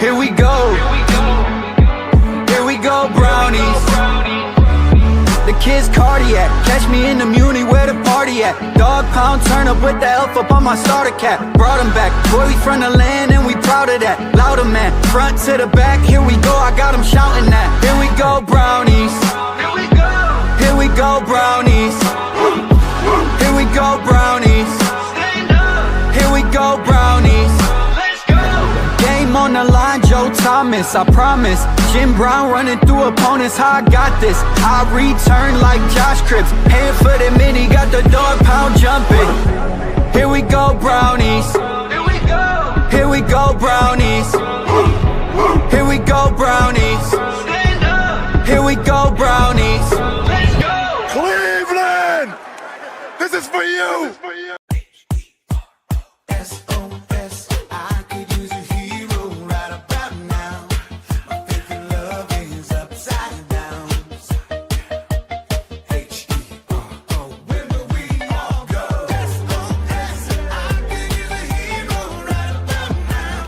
Here we go. Here we go, brownies. The kids cardiac, catch me in the Muni where the party at. Dog pound, turn up with the elf up on my starter cap. Brought him back, boy we from the land and we proud of that. Louder man, front to the back, here we go, I got him shouting that. Here we go, brownies. Here we go. Here we go, brownies. Here we go, brownies. Stand up. Here we go, brownies. Let's go. Game on the line, Joe Thomas, I promise. Jim Brown running through opponents, how I got this. I return like Josh Cripps, hand for the mini, got the dog pound jumping. Here we go, brownies. Here we go. Here we go, brownies. Here we go, brownies. Stand up. Here we go, brownies. Let's go. Cleveland, this is for you. This is for you.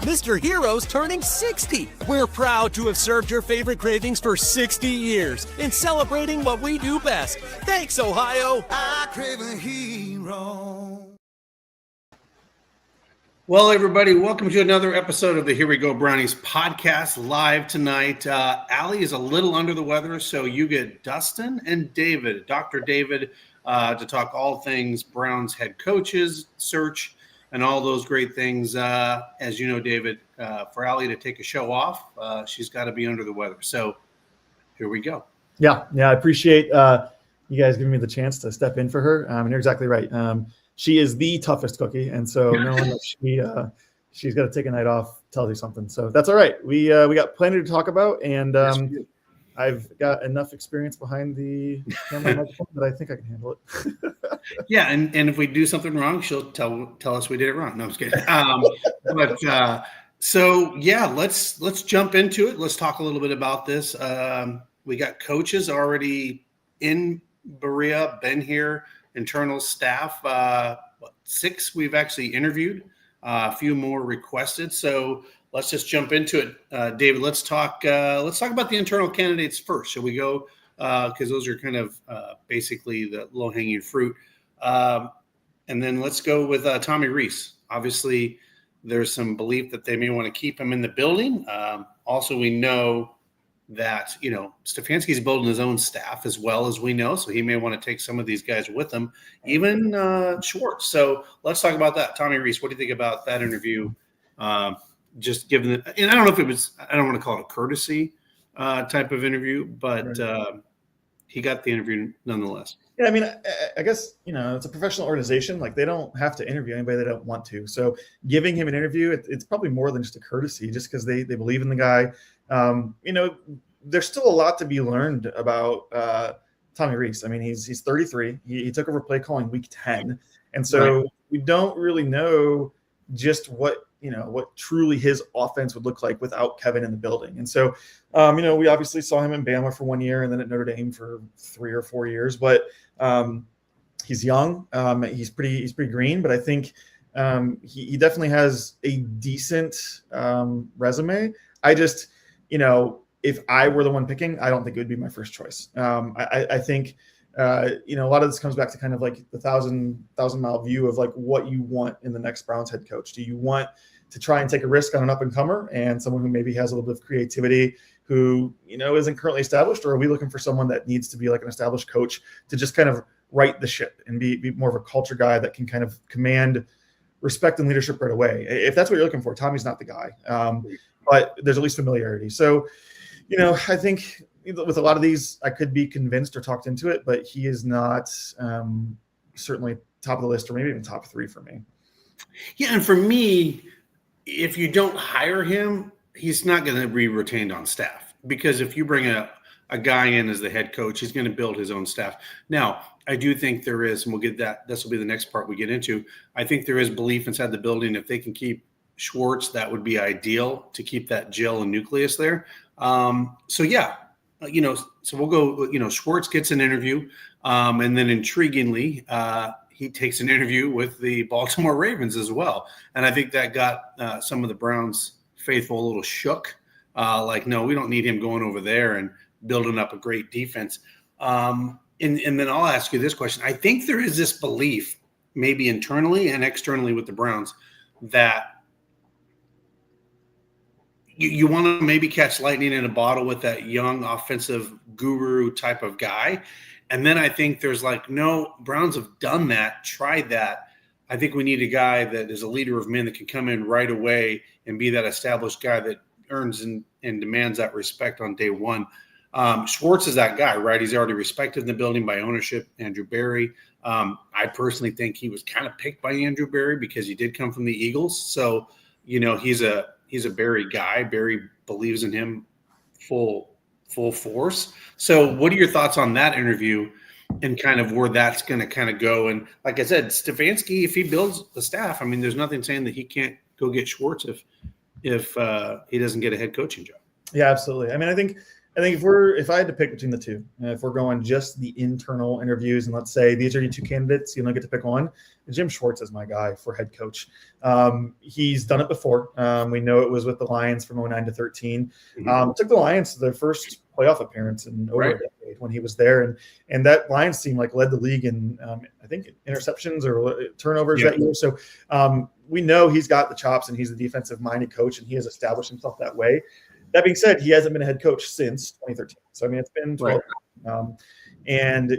Mr. Hero's turning 60. We're proud to have served your favorite cravings for 60 years in celebrating what we do best. Thanks, Ohio. I crave a hero. Well, everybody, welcome to another episode of the Here We Go Brownies podcast live tonight. Allie is a little under the weather, so you get Dustin and David, Dr. David, to talk all things Browns head coaches, search, and all those great things. As you know, David, for Allie to take a show off, she's got to be under the weather. So here we go. Yeah, I appreciate you guys giving me the chance to step in for her. And you're exactly right. She is the toughest cookie, and so knowing that she's got to take a night off tells you something. So that's all right. We got plenty to talk about, and I've got enough experience behind the camera microphone that I think I can handle it. Yeah, and if we do something wrong, she'll tell us we did it wrong. No, I'm just kidding. So yeah, let's jump into it. Let's talk a little bit about this. We got coaches already in Berea, been here, internal staff. 6 we've actually interviewed, a few more requested. So let's just jump into it, David. Let's talk about the internal candidates first. Shall we go? Because those are kind of basically the low-hanging fruit. And then let's go with Tommy Rees. Obviously, there's some belief that they may want to keep him in the building. Also, we know that, Stefanski's building his own staff as well, as we know, so he may want to take some of these guys with him, even Schwartz. So let's talk about that. Tommy Rees, what do you think about that interview? Just given that, and I don't know if it was, I don't want to call it a courtesy type of interview, but he got the interview nonetheless. Yeah, I mean, I guess, it's a professional organization. Like, they don't have to interview anybody they don't want to. So giving him an interview, it's probably more than just a courtesy, just because they believe in the guy. There's still a lot to be learned about Tommy Rees. I mean, he's 33. He took over play calling week 10. And so we don't really know just what truly his offense would look like without Kevin in the building. And so, we obviously saw him in Bama for 1 year and then at Notre Dame for 3 or 4 years, but he's young. He's pretty green, but I think he definitely has a decent resume. I just, if I were the one picking, I don't think it would be my first choice. I think, a lot of this comes back to kind of like the thousand mile view of like what you want in the next Browns head coach. Do you want to try and take a risk on an up and comer and someone who maybe has a little bit of creativity who, isn't currently established? Or are we looking for someone that needs to be like an established coach to just kind of right the ship and be more of a culture guy that can kind of command respect and leadership right away? If that's what you're looking for, Tommy's not the guy. But there's at least familiarity. So, I think with a lot of these, I could be convinced or talked into it, but he is not certainly top of the list or maybe even top 3 for me. Yeah, and for me, if you don't hire him, he's not going to be retained on staff, because if you bring a guy in as the head coach, he's going to build his own staff. Now, I do think there is, and we'll get that. This will be the next part we get into. I think there is belief inside the building. If they can keep Schwartz, that would be ideal to keep that gel and nucleus there. So we'll go, Schwartz gets an interview. And then intriguingly, he takes an interview with the Baltimore Ravens as well. And I think that got some of the Browns faithful a little shook. Like, no, we don't need him going over there and building up a great defense. And then I'll ask you this question. I think there is this belief, maybe internally and externally with the Browns, that you want to maybe catch lightning in a bottle with that young offensive guru type of guy. And then I think there's like, no, Browns have done that, tried that. I think we need a guy that is a leader of men that can come in right away and be that established guy that earns and demands that respect on day one. Schwartz is that guy, right? He's already respected in the building by ownership, Andrew Berry. I personally think he was kind of picked by Andrew Berry because he did come from the Eagles. So, he's a Berry guy. Berry believes in him full force. So what are your thoughts on that interview and kind of where that's going to kind of go? And like I said, Stefanski, if he builds the staff, I mean, there's nothing saying that he can't go get Schwartz if he doesn't get a head coaching job. Yeah, absolutely. I mean, I think if I had to pick between the two, if we're going just the internal interviews, and let's say these are your two candidates, you only get to pick one, Jim Schwartz is my guy for head coach. He's done it before. We know it was with the Lions from 2009 to 13. Took the Lions to their first playoff appearance in over a decade when he was there. And that Lions team led the league in, I think, interceptions or turnovers that year. So we know he's got the chops and he's a defensive-minded coach, and he has established himself that way. That being said, he hasn't been a head coach since 2013. So, I mean, it's been 12 years. And,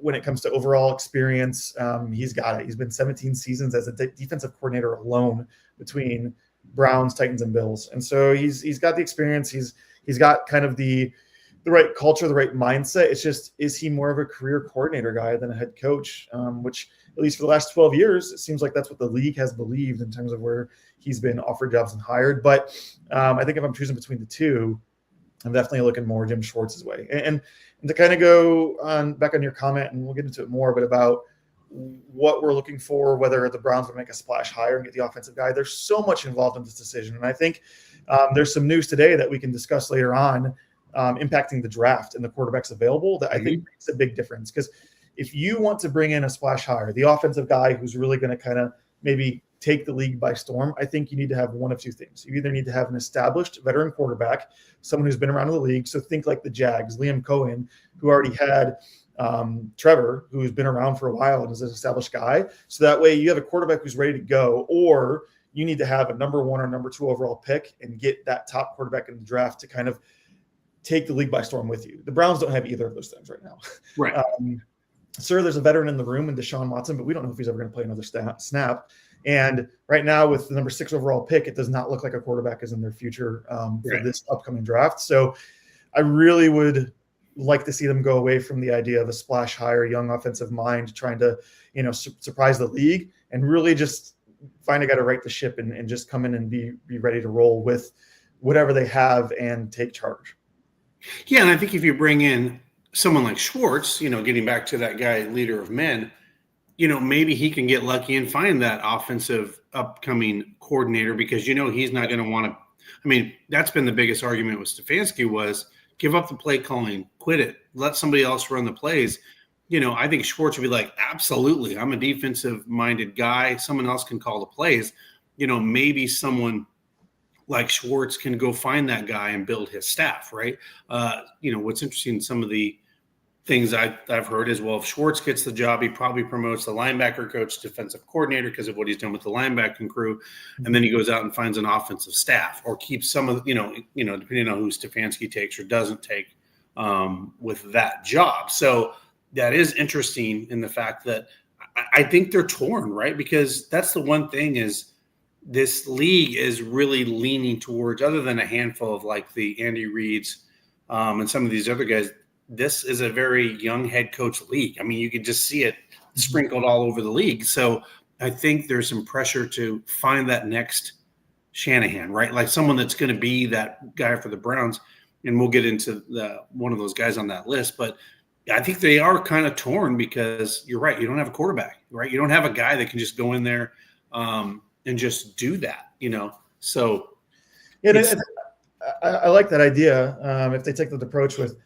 when it comes to overall experience, he's got it. He's been 17 seasons as a defensive coordinator alone between Browns, Titans, and Bills. And so he's got the experience. He's got kind of the right culture, the right mindset. It's just, is he more of a career coordinator guy than a head coach, which at least for the last 12 years, it seems like that's what the league has believed in terms of where he's been offered jobs and hired. But I think if I'm choosing between the two, I'm definitely looking more Jim Schwartz's way. And to kind of go back on your comment, and we'll get into it more, but about what we're looking for, whether the Browns would make a splash hire and get the offensive guy. There's so much involved in this decision. And I think there's some news today that we can discuss later on impacting the draft and the quarterbacks available that I think makes a big difference. Because if you want to bring in a splash hire, the offensive guy who's really going to kind of maybe take the league by storm, I think you need to have one of two things. You either need to have an established veteran quarterback, someone who's been around in the league. So think like the Jags, Liam Cohen, who already had Trevor, who's been around for a while and is an established guy. So that way you have a quarterback who's ready to go, or you need to have a number 1 or number 2 overall pick and get that top quarterback in the draft to kind of take the league by storm with you. The Browns don't have either of those things right now. Right. Sir, there's a veteran in the room in Deshaun Watson, but we don't know if he's ever going to play another snap. And right now with the number 6 overall pick, it does not look like a quarterback is in their future for this upcoming draft. So I really would like to see them go away from the idea of a splash hire, young offensive mind trying to, surprise the league, and really just find a guy to right the ship and just come in and be ready to roll with whatever they have and take charge. Yeah, and I think if you bring in someone like Schwartz, getting back to that guy, leader of men, maybe he can get lucky and find that offensive upcoming coordinator, because, he's not going to want to. I mean, that's been the biggest argument with Stefanski was give up the play calling, quit it, let somebody else run the plays. I think Schwartz would be like, absolutely, I'm a defensive minded guy. Someone else can call the plays. Maybe someone like Schwartz can go find that guy and build his staff, right? What's interesting, some of the things I've heard is, well, if Schwartz gets the job, he probably promotes the linebacker coach, defensive coordinator, because of what he's done with the linebacking crew. And then he goes out and finds an offensive staff, or keeps some of, depending on who Stefanski takes or doesn't take with that job. So that is interesting in the fact that I think they're torn, right? Because that's the one thing is this league is really leaning towards, other than a handful of like the Andy Reids and some of these other guys, this is a very young head coach league. I mean, you can just see it sprinkled all over the league. So I think there's some pressure to find that next Shanahan, right? Like someone that's going to be that guy for the Browns. And we'll get into one of those guys on that list. But I think they are kind of torn because you're right. You don't have a quarterback, right? You don't have a guy that can just go in there and just do that, So yeah, I like that idea. If they take the approach with,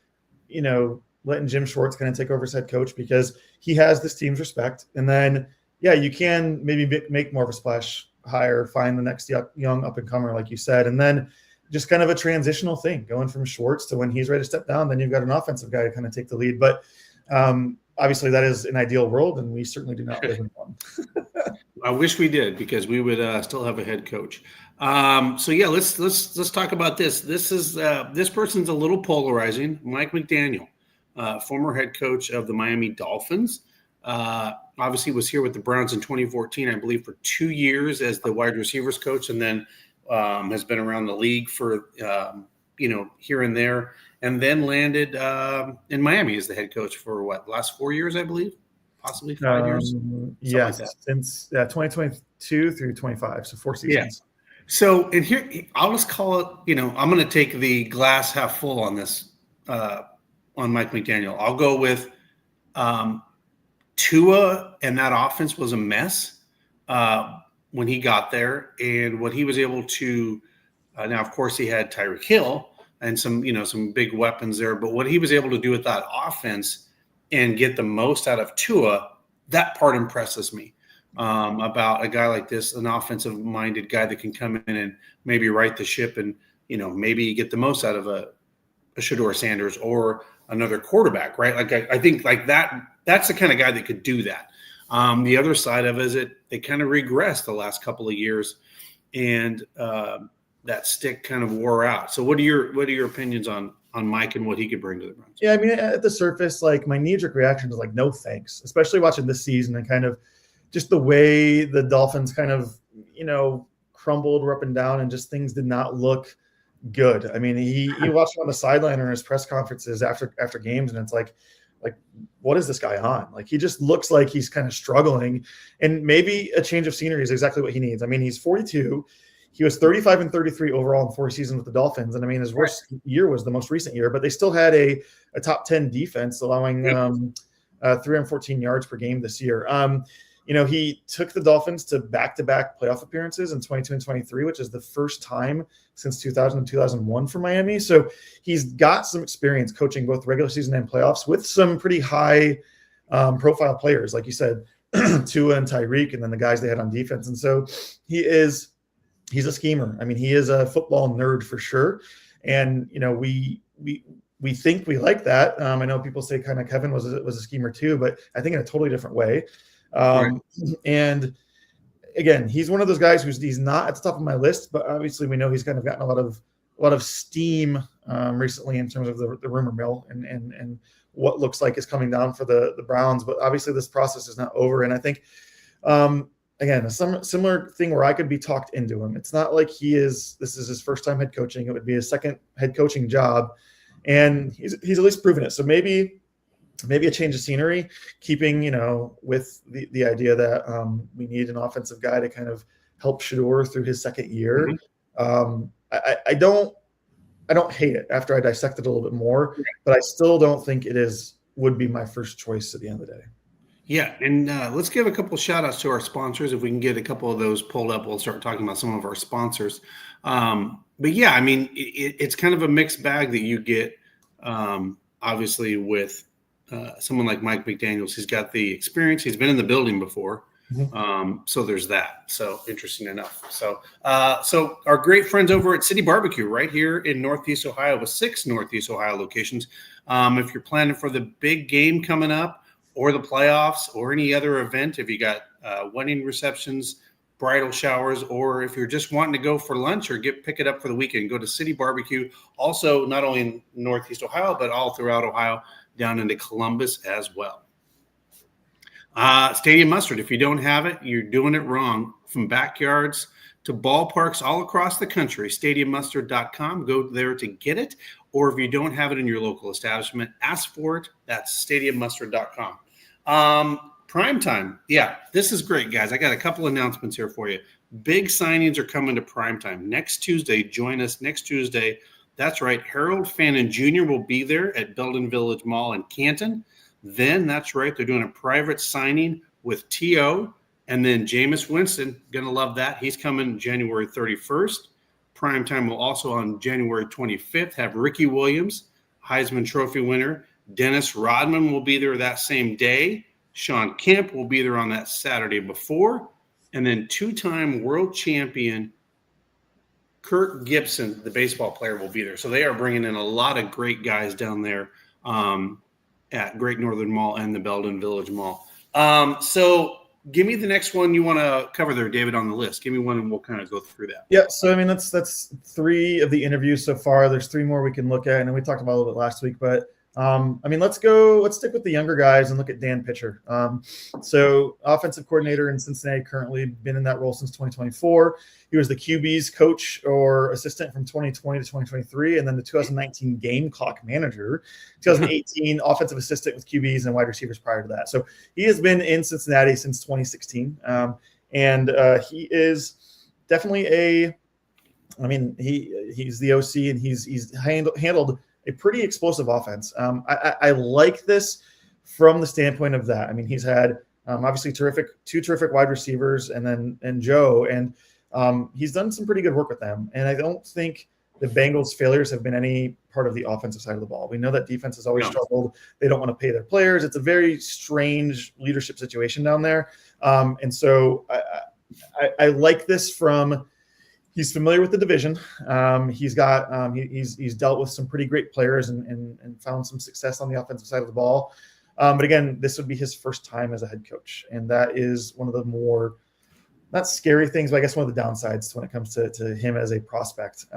letting Jim Schwartz kind of take over as head coach, because he has this team's respect. And then, you can maybe make more of a splash hire, find the next young up and comer, like you said, and then just kind of a transitional thing going from Schwartz to when he's ready to step down. Then you've got an offensive guy to kind of take the lead. But obviously, that is an ideal world, and we certainly do not live in one. I wish we did, because we would still have a head coach. So yeah, let's talk about this. This person's a little polarizing. Mike McDaniel, former head coach of the Miami Dolphins, obviously was here with the Browns in 2014, I believe, for 2 years as the wide receivers coach, and then has been around the league for here and there, and then landed in Miami as the head coach for last 4 years, I believe, possibly 5 years. Yes, like since 2022 through 25, so 4 seasons. Yeah. So, and here I'll just call it. I'm going to take the glass half full on this, on Mike McDaniel. I'll go with Tua, and that offense was a mess when he got there, and what he was able to. Now, of course, he had Tyreek Hill and some big weapons there, but what he was able to do with that offense and get the most out of Tua, that part impresses me. About a guy like this, an offensive-minded guy that can come in and maybe right the ship and, maybe get the most out of a Shedeur Sanders or another quarterback, right? Like I think like that's the kind of guy that could do that. The other side of it is they kind of regressed the last couple of years, and that stick kind of wore out. So what are your opinions on Mike and what he could bring to the Browns? Yeah, I mean, at the surface, like my knee-jerk reaction is like, no thanks, especially watching this season and kind of just the way the Dolphins kind of, crumbled, were up and down, and just things did not look good. I mean, you watch him on the sideline or in his press conferences after games, and it's like, what is this guy on? Like, he just looks like he's kind of struggling, and maybe a change of scenery is exactly what he needs. I mean, he's 42. He was 35-33 overall in 4 seasons with the Dolphins. And I mean, his worst year was the most recent year, but they still had a top 10 defense, allowing 314 yards per game this year. He took the Dolphins to back-to-back playoff appearances in 22 and 23, which is the first time since 2000 and 2001 for Miami. So he's got some experience coaching both regular season and playoffs with some pretty high profile players, like you said, Tua and Tyreek, and then the guys they had on defense. And so he's a schemer. I mean, he is a football nerd for sure. And, we think we like that. I know people say kind of Kevin was a schemer too, but I think in a totally different way. Right. And again, he's one of those guys he's not at the top of my list, but obviously we know he's kind of gotten a lot of steam recently in terms of the rumor mill and what looks like is coming down for the Browns. But obviously this process is not over. And I think, again, a similar thing where I could be talked into him. It's not like this is his first time head coaching. It would be his second head coaching job. And he's at least proven it. So maybe a change of scenery, keeping, with the idea that we need an offensive guy to kind of help Shedeur through his second year. Mm-hmm. I don't hate it after I dissect it a little bit more, but I still don't think would be my first choice at the end of the day. Yeah, and let's give a couple of shout outs to our sponsors. If we can get a couple of those pulled up, we'll start talking about some of our sponsors. But yeah, I mean, it's kind of a mixed bag that you get, obviously, with someone like Mike McDaniels. He's got the experience. He's been in the building before. Mm-hmm. So there's that. So interesting enough. So our great friends over at City Barbecue right here in Northeast Ohio with 6 Northeast Ohio locations. If you're planning for the big game coming up or the playoffs or any other event, if you got wedding receptions, bridal showers, or if you're just wanting to go for lunch or pick it up for the weekend, go to City Barbecue. Also, not only in Northeast Ohio, but all throughout Ohio, down into Columbus as well. Stadium Mustard. If you don't have it, you're doing it wrong. From backyards to ballparks all across the country, stadiummustard.com. Go there to get it. Or if you don't have it in your local establishment, ask for it. That's stadiummustard.com. Primetime. Yeah, this is great, guys. I got a couple announcements here for you. Big signings are coming to Primetime. Next Tuesday, join us next Tuesday. That's right. Harold Fannin Jr. will be there at Belden Village Mall in Canton. Then, that's right, they're doing a private signing with T.O. And then Jameis Winston, going to love that. He's coming January 31st. Primetime will also on January 25th have Ricky Williams, Heisman Trophy winner. Dennis Rodman will be there that same day. Sean Kemp will be there on that Saturday before. and then two-time world champion Kirk Gibson, the baseball player, will be there. So they are bringing in a lot of great guys down there at Great Northern Mall and the Belden Village Mall. So give me the next one you want to cover there, David, on the list. Give me one and we'll kind of go through that. Yeah, so I mean that's 3 of the interviews so far. There's 3 more we can look at, and we talked about a little bit last week, but I mean, let's stick with the younger guys and look at Dan Pitcher. So offensive coordinator in Cincinnati, currently been in that role since 2024. He was the QB's coach or assistant from 2020 to 2023, and then the 2019 game clock manager, 2018 offensive assistant with QBs and wide receivers prior to that. So he has been in Cincinnati since 2016, and he is definitely he's the OC, and he's handled a pretty explosive offense. I like this from the standpoint of that. I mean, he's had obviously two terrific wide receivers, and Joe, and he's done some pretty good work with them. And I don't think the Bengals' failures have been any part of the offensive side of the ball. We know that defense has always struggled. They don't want to pay their players. It's a very strange leadership situation down there. And so I like this from. He's familiar with the division. He's got he's dealt with some pretty great players and found some success on the offensive side of the ball. But again, this would be his first time as a head coach, and that is one of the more not scary things, but I guess one of the downsides when it comes to him as a prospect.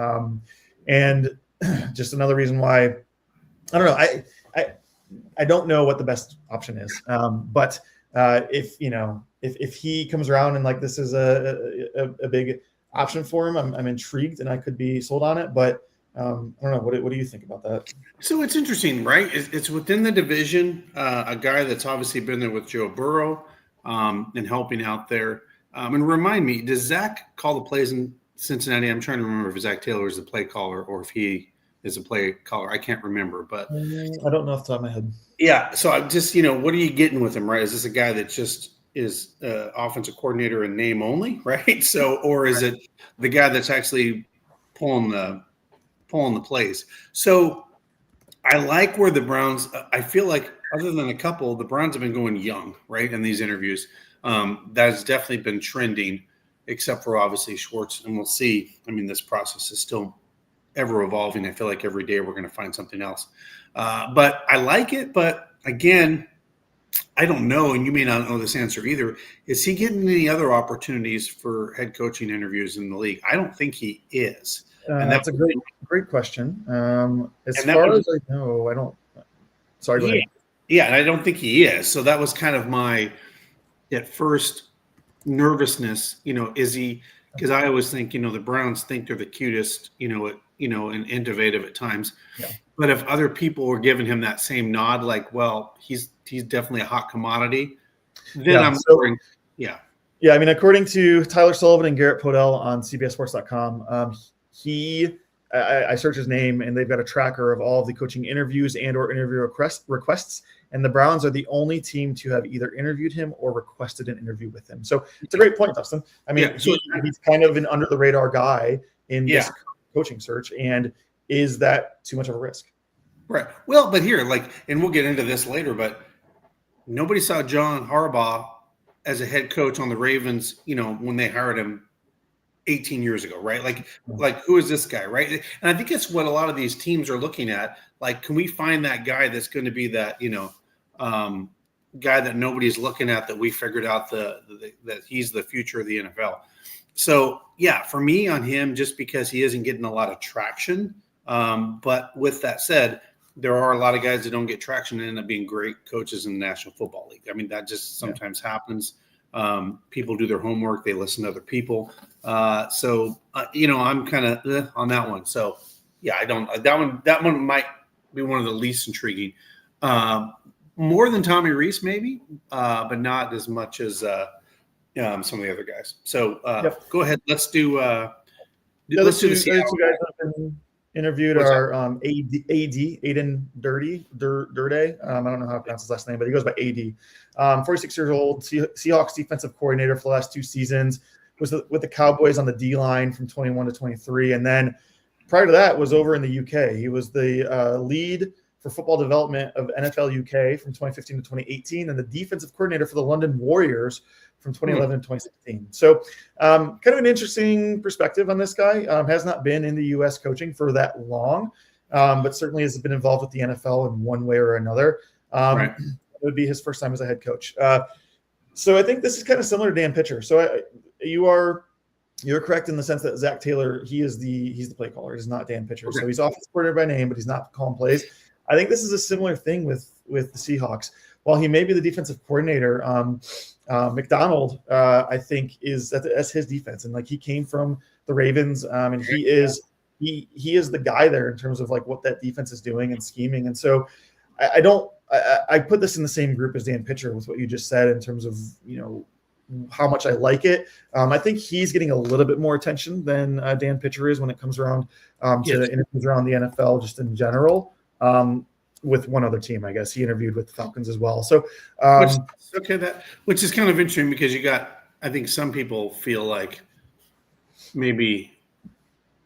And just another reason why I don't know. I don't know what the best option is. But if he comes around and like this is a big option for him, I'm intrigued and I could be sold on it, but I don't know. What do you think about that? So it's interesting, right? It's within the division, a guy that's obviously been there with Joe Burrow and helping out there. And remind me, does Zach call the plays in Cincinnati? I'm trying to remember if Zach Taylor is the play caller or if he is a play caller. I can't remember, but I don't know off the top of my head. Yeah. So I'm just, what are you getting with him, right? Is this a guy that just is offensive coordinator in name only, right? So, or is it the guy that's actually pulling the plays? So I like where the Browns, I feel like other than a couple, the Browns have been going young, right? In these interviews, that has definitely been trending, except for obviously Schwartz. And we'll see. I mean, this process is still ever evolving. I feel like every day we're going to find something else. But I like it. But again, I don't know, and you may not know this answer either. Is he getting any other opportunities for head coaching interviews in the league? I don't think he is. And that's a great question. As far as I know, I don't. Sorry, go ahead. Yeah, and I don't think he is. So that was kind of my at first nervousness. Is he? Because I always think the Browns think they're the cutest, and innovative at times. Yeah. But if other people were giving him that same nod, like, well, he's definitely a hot commodity, then I'm wondering. Yeah. Yeah, I mean, according to Tyler Sullivan and Garrett Podell on CBSSports.com, I searched his name, and they've got a tracker of all of the coaching interviews and or interview requests, and the Browns are the only team to have either interviewed him or requested an interview with him. So it's a great point, Dustin. I mean, he's kind of an under-the-radar guy in this coaching search, and is that too much of a risk? Right. Well, but here, and we'll get into this later, but nobody saw John Harbaugh as a head coach on the Ravens, when they hired him 18 years ago, right? Like who is this guy, right? And I think it's what a lot of these teams are looking at. Like, can we find that guy that's going to be that, guy that nobody's looking at, that we figured out that he's the future of the NFL. So, yeah, for me on him, just because he isn't getting a lot of traction. But with that said, there are a lot of guys that don't get traction and end up being great coaches in the National Football League. I mean, that just sometimes happens. People do their homework. They listen to other people. So I'm kind of on that one. So, yeah, I don't – that one might be one of the least intriguing. More than Tommy Rees maybe, but not as much as some of the other guys. So Go ahead. Let's do let's do the Seattle guys have been interviewed. Our AD Aiden Durde. I don't know how to pronounce his last name, but he goes by AD. 46 years old, Seahawks defensive coordinator for the last 2 seasons. Was with the Cowboys on the D line from 21 to 23, and then prior to that was over in the UK. He was the lead for football development of NFL UK from 2015 to 2018, and the defensive coordinator for the London Warriors from 2011 to 2016. So kind of an interesting perspective on this guy. Has not been in the U.S. coaching for that long, but certainly has been involved with the NFL in one way or another. Right. It would be his first time as a head coach. So I think this is kind of similar to Dan Pitcher. So you're correct in the sense that Zach Taylor, he's the play caller. He's not Dan Pitcher. Okay. So he's offensive coordinator by name, but he's not calling plays. I think this is a similar thing with the Seahawks. While he may be the defensive coordinator, McDonald, I think that's his defense, and like he came from the Ravens, and he is the guy there in terms of like what that defense is doing and scheming. And so I put this in the same group as Dan Pitcher with what you just said in terms of how much I like it. I think he's getting a little bit more attention than Dan Pitcher is when it comes around to interviews around the NFL just in general. With one other team, I guess he interviewed with the Falcons as well. So, which is kind of interesting because I think some people feel like maybe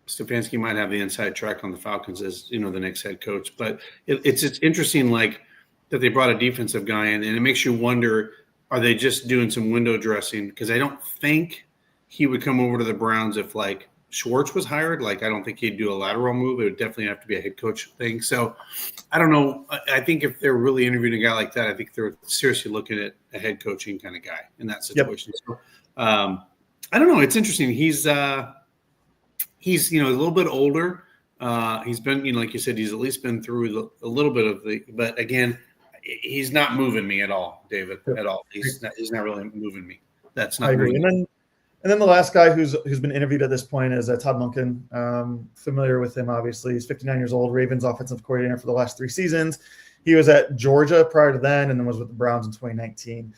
Stefanski might have the inside track on the Falcons as the next head coach, but it's interesting like that they brought a defensive guy in, and it makes you wonder, are they just doing some window dressing? Because I don't think he would come over to the Browns if like Schwartz was hired. Like, I don't think he'd do a lateral move. It would definitely have to be a head coach thing. So I don't know. I think if they're really interviewing a guy like that, I think they're seriously looking at a head coaching kind of guy in that situation. Yep. So I don't know. It's interesting. He's a little bit older. He's been, like you said, he's at least been through a little bit of but again, he's not moving me at all, David, at all. He's not really moving me. That's not. I agree. And then the last guy who's been interviewed at this point is Todd Monken. Familiar with him, obviously. He's 59 years old, Ravens offensive coordinator for the last 3 seasons. He was at Georgia prior to then and then was with the Browns in 2019.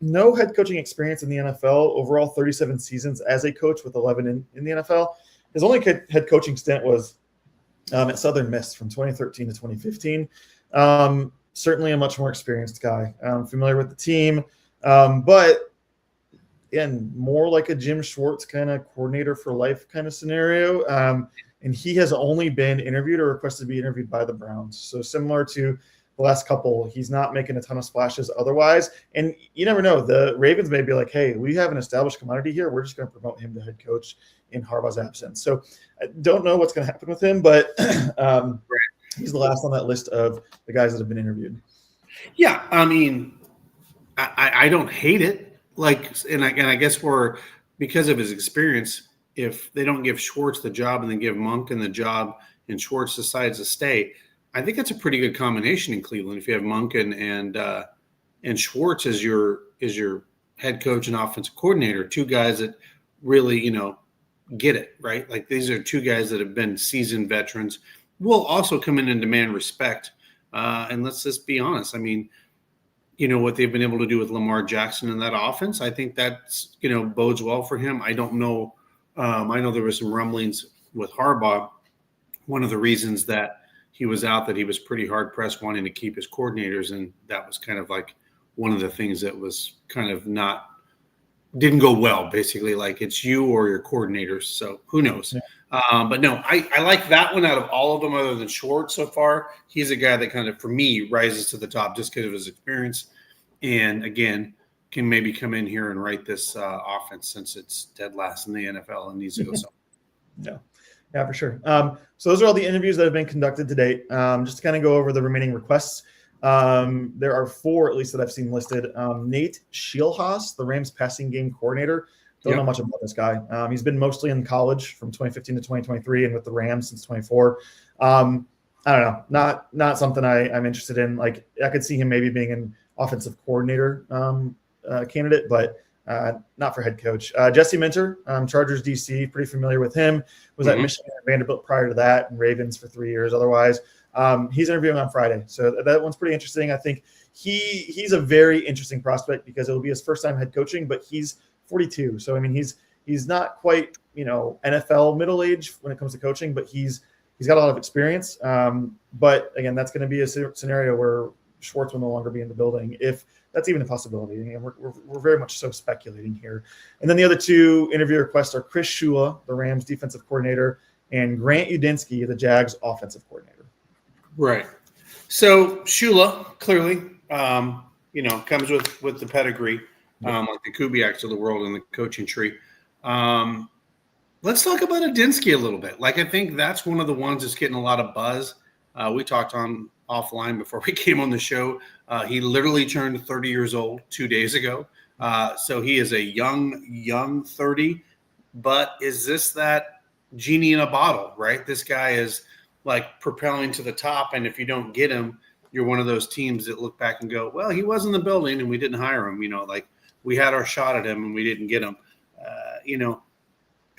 No head coaching experience in the NFL. Overall, 37 seasons as a coach with 11 in the NFL. His only head coaching stint was at Southern Miss from 2013 to 2015. Certainly a much more experienced guy. Familiar with the team. But again, more like a Jim Schwartz kind of coordinator for life kind of scenario. And he has only been interviewed or requested to be interviewed by the Browns. So similar to the last couple, he's not making a ton of splashes otherwise. And you never know. The Ravens may be like, hey, we have an established commodity here. We're just going to promote him to head coach in Harbaugh's absence. So I don't know what's going to happen with him, but he's the last on that list of the guys that have been interviewed. Yeah, I mean, I don't hate it. And I guess because of his experience, if they don't give Schwartz the job and then give Monken the job and Schwartz decides to stay, I think that's a pretty good combination in Cleveland. If you have Monken and Schwartz as your head coach and offensive coordinator, 2 guys that really, get it, right? Like these are 2 guys that have been seasoned veterans, will also come in and demand respect. And let's just be honest. I mean, what they've been able to do with Lamar Jackson in that offense, I think that's, bodes well for him. I don't know. I know there were some rumblings with Harbaugh. One of the reasons that he was out, that he was pretty hard pressed wanting to keep his coordinators. And that was kind of like one of the things that was kind of didn't go well, basically, like it's you or your coordinators. So who knows? Yeah. But no, I like that one out of all of them other than Schwartz so far. He's a guy that kind of, for me, rises to the top just because of his experience. And again, can maybe come in here and write this offense since it's dead last in the NFL and needs to go somewhere. Yeah, for sure. So those are all the interviews that have been conducted to date. Just to kind of go over the remaining requests. There are 4, at least, that I've seen listed. Nate Scheelhaas, the Rams passing game coordinator. Don't know much about this guy. He's been mostly in college from 2015 to 2023 and with the Rams since 24. I don't know. Not something I'm interested in. Like, I could see him maybe being an offensive coordinator candidate, but not for head coach. Jesse Minter, Chargers DC, pretty familiar with him. Was at Michigan and Vanderbilt prior to that, and Ravens for 3 years otherwise. He's interviewing on Friday, so that one's pretty interesting. I think he's a very interesting prospect because it'll be his first time head coaching, but he's 42. So I mean, he's not quite NFL middle age when it comes to coaching, but he's got a lot of experience. But again, that's going to be a scenario where Schwartz will no longer be in the building, if that's even a possibility. And we're very much so speculating here. And then the other 2 interview requests are Chris Shula, the Rams defensive coordinator, and Grant Udinsky, the Jags offensive coordinator. Right. So Shula clearly, comes with the pedigree. like the Kubiaks of the world in the coaching tree. Let's talk about Adinsky a little bit. Like, I think that's one of the ones that's getting a lot of buzz. We talked on offline before we came on the show. He literally turned 30 years old 2 days ago. So he is a young 30. But is this that genie in a bottle, right? This guy is like propelling to the top. And if you don't get him, you're one of those teams that look back and go, well, he was in the building and we didn't hire him. Like we had our shot at him and we didn't get him.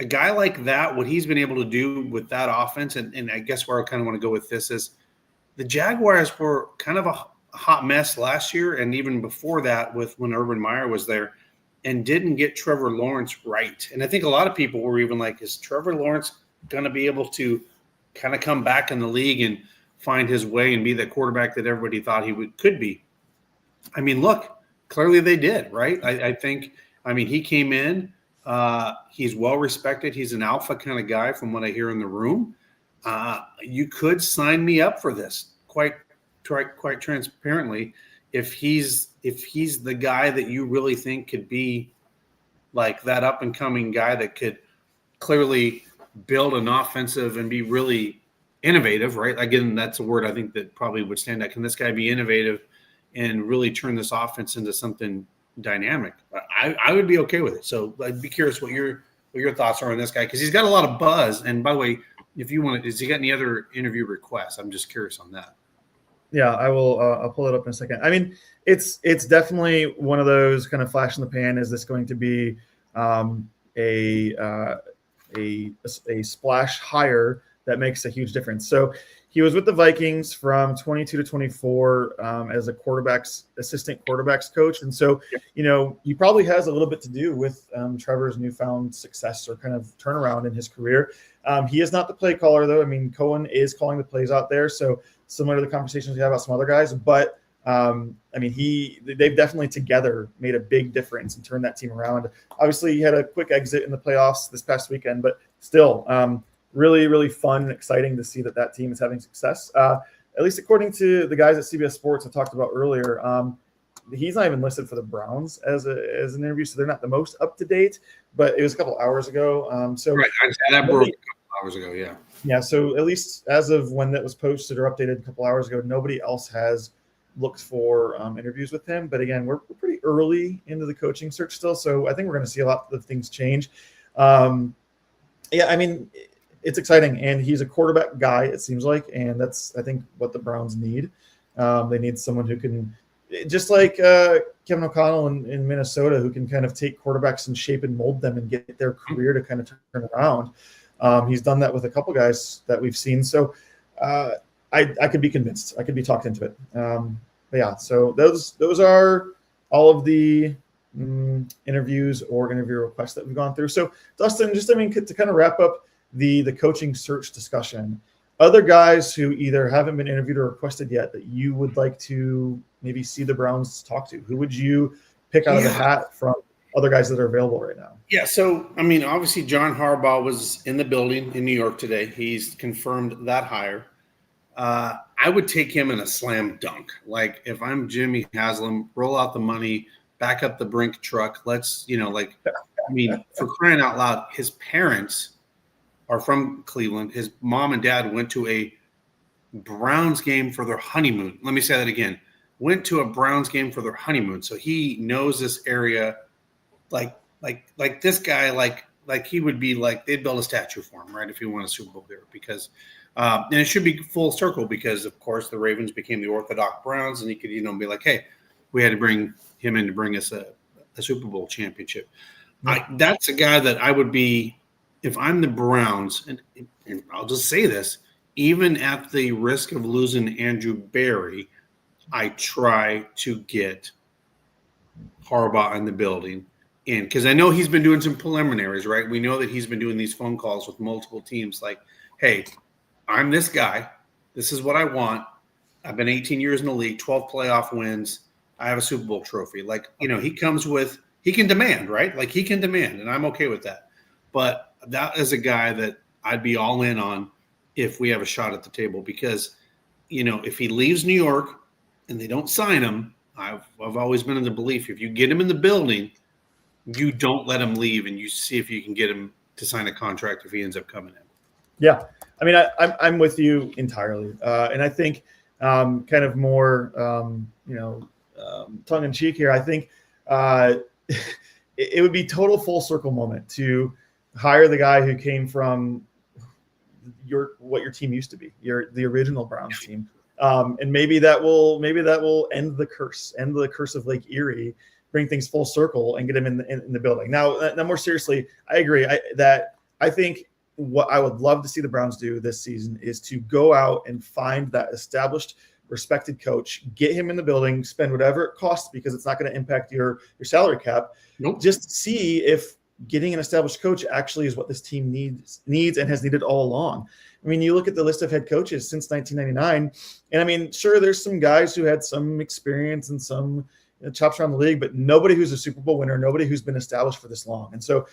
A guy like that, what he's been able to do with that offense, and I guess where I kind of want to go with this is the Jaguars were kind of a hot mess last year and even before that with when Urban Meyer was there and didn't get Trevor Lawrence right. And I think a lot of people were even like, is Trevor Lawrence going to be able to kind of come back in the league and find his way and be the quarterback that everybody thought he could be? I mean, look, clearly they did, right? I think he came in. He's well respected. He's an alpha kind of guy from what I hear in the room. You could sign me up for this quite transparently if he's the guy that you really think could be like that up and coming guy that could clearly build an offensive and be really innovative, right? Again, that's a word I think that probably would stand out. Can this guy be innovative and really turn this offense into something dynamic? I would be okay with it. So I'd be curious what your thoughts are on this guy, because he's got a lot of buzz. And by the way, if you want to, has he got any other interview requests? I'm just curious on that. Yeah, I will. I'll pull it up in a second. I mean, it's definitely one of those kind of flash in the pan. Is this going to be a splash hire that makes a huge difference? So he was with the Vikings from 22 to 24 as a assistant quarterbacks coach. And so, he probably has a little bit to do with Trevor's newfound success or kind of turnaround in his career. He is not the play caller, though. I mean, Cohen is calling the plays out there. So similar to the conversations we have about some other guys. But, they've definitely together made a big difference and turned that team around. Obviously, he had a quick exit in the playoffs this past weekend, but still really, really fun and exciting to see that team is having success. At least according to the guys at CBS Sports I talked about earlier, he's not even listed for the Browns as an interview, so they're not the most up to date. But it was a couple hours ago. Right, that broke a couple hours ago. Yeah. Yeah. So at least as of when that was posted or updated a couple hours ago, nobody else has looked for interviews with him. But again, we're pretty early into the coaching search still, so I think we're going to see a lot of things change. It's exciting, and he's a quarterback guy, it seems like, and that's, I think, what the Browns need. They need someone who can, just like Kevin O'Connell in Minnesota, who can kind of take quarterbacks and shape and mold them and get their career to kind of turn around. He's done that with a couple guys that we've seen. So I could be convinced. I could be talked into it. But yeah, so those are all of the interviews or interview requests that we've gone through. So Dustin, just to kind of wrap up the coaching search discussion, other guys who either haven't been interviewed or requested yet that you would like to maybe see the Browns talk to, who would you pick out of the hat from other guys that are available right now? Yeah, so obviously John Harbaugh was in the building in New York today. He's confirmed that hire. I would take him in a slam dunk. Like, if I'm Jimmy Haslam, roll out the money, back up the Brink truck. Let's, for crying out loud, his parents are from Cleveland. His mom and dad went to a Browns game for their honeymoon. Let me say that again. Went to a Browns game for their honeymoon. So he knows this area like this guy, like he would be like, they'd build a statue for him, right, if he won a Super Bowl there. Because and it should be full circle, because of course the Ravens became the Orthodox Browns, and he could be like, hey, we had to bring him in to bring us a Super Bowl championship. That's a guy that I would be, if I'm the Browns, and I'll just say this, even at the risk of losing Andrew Berry, I try to get Harbaugh in the building. And because I know he's been doing some preliminaries, right? We know that he's been doing these phone calls with multiple teams like, hey, I'm this guy. This is what I want. I've been 18 years in the league, 12 playoff wins. I have a Super Bowl trophy. He comes with, he can demand, right? Like, he can demand, and I'm okay with that. But that is a guy that I'd be all in on if we have a shot at the table, because, if he leaves New York and they don't sign him, I've always been in the belief if you get him in the building, you don't let him leave, and you see if you can get him to sign a contract if he ends up coming in. Yeah, I mean, I'm with you entirely, and I think kind of more tongue in cheek here. I think it would be total full circle moment to hire the guy who came from what your team used to be, the original Browns team, and maybe that will end the curse of Lake Erie, bring things full circle, and get him in the building. Now more seriously, I agree. I think what I would love to see the Browns do this season is to go out and find that established, respected coach, get him in the building, spend whatever it costs, because it's not going to impact your salary cap. Nope. Just see if getting an established coach actually is what this team needs and has needed all along. I mean, you look at the list of head coaches since 1999, and I mean, sure, there's some guys who had some experience and some chops around the league, but nobody who's a Super Bowl winner, nobody who's been established for this long. And so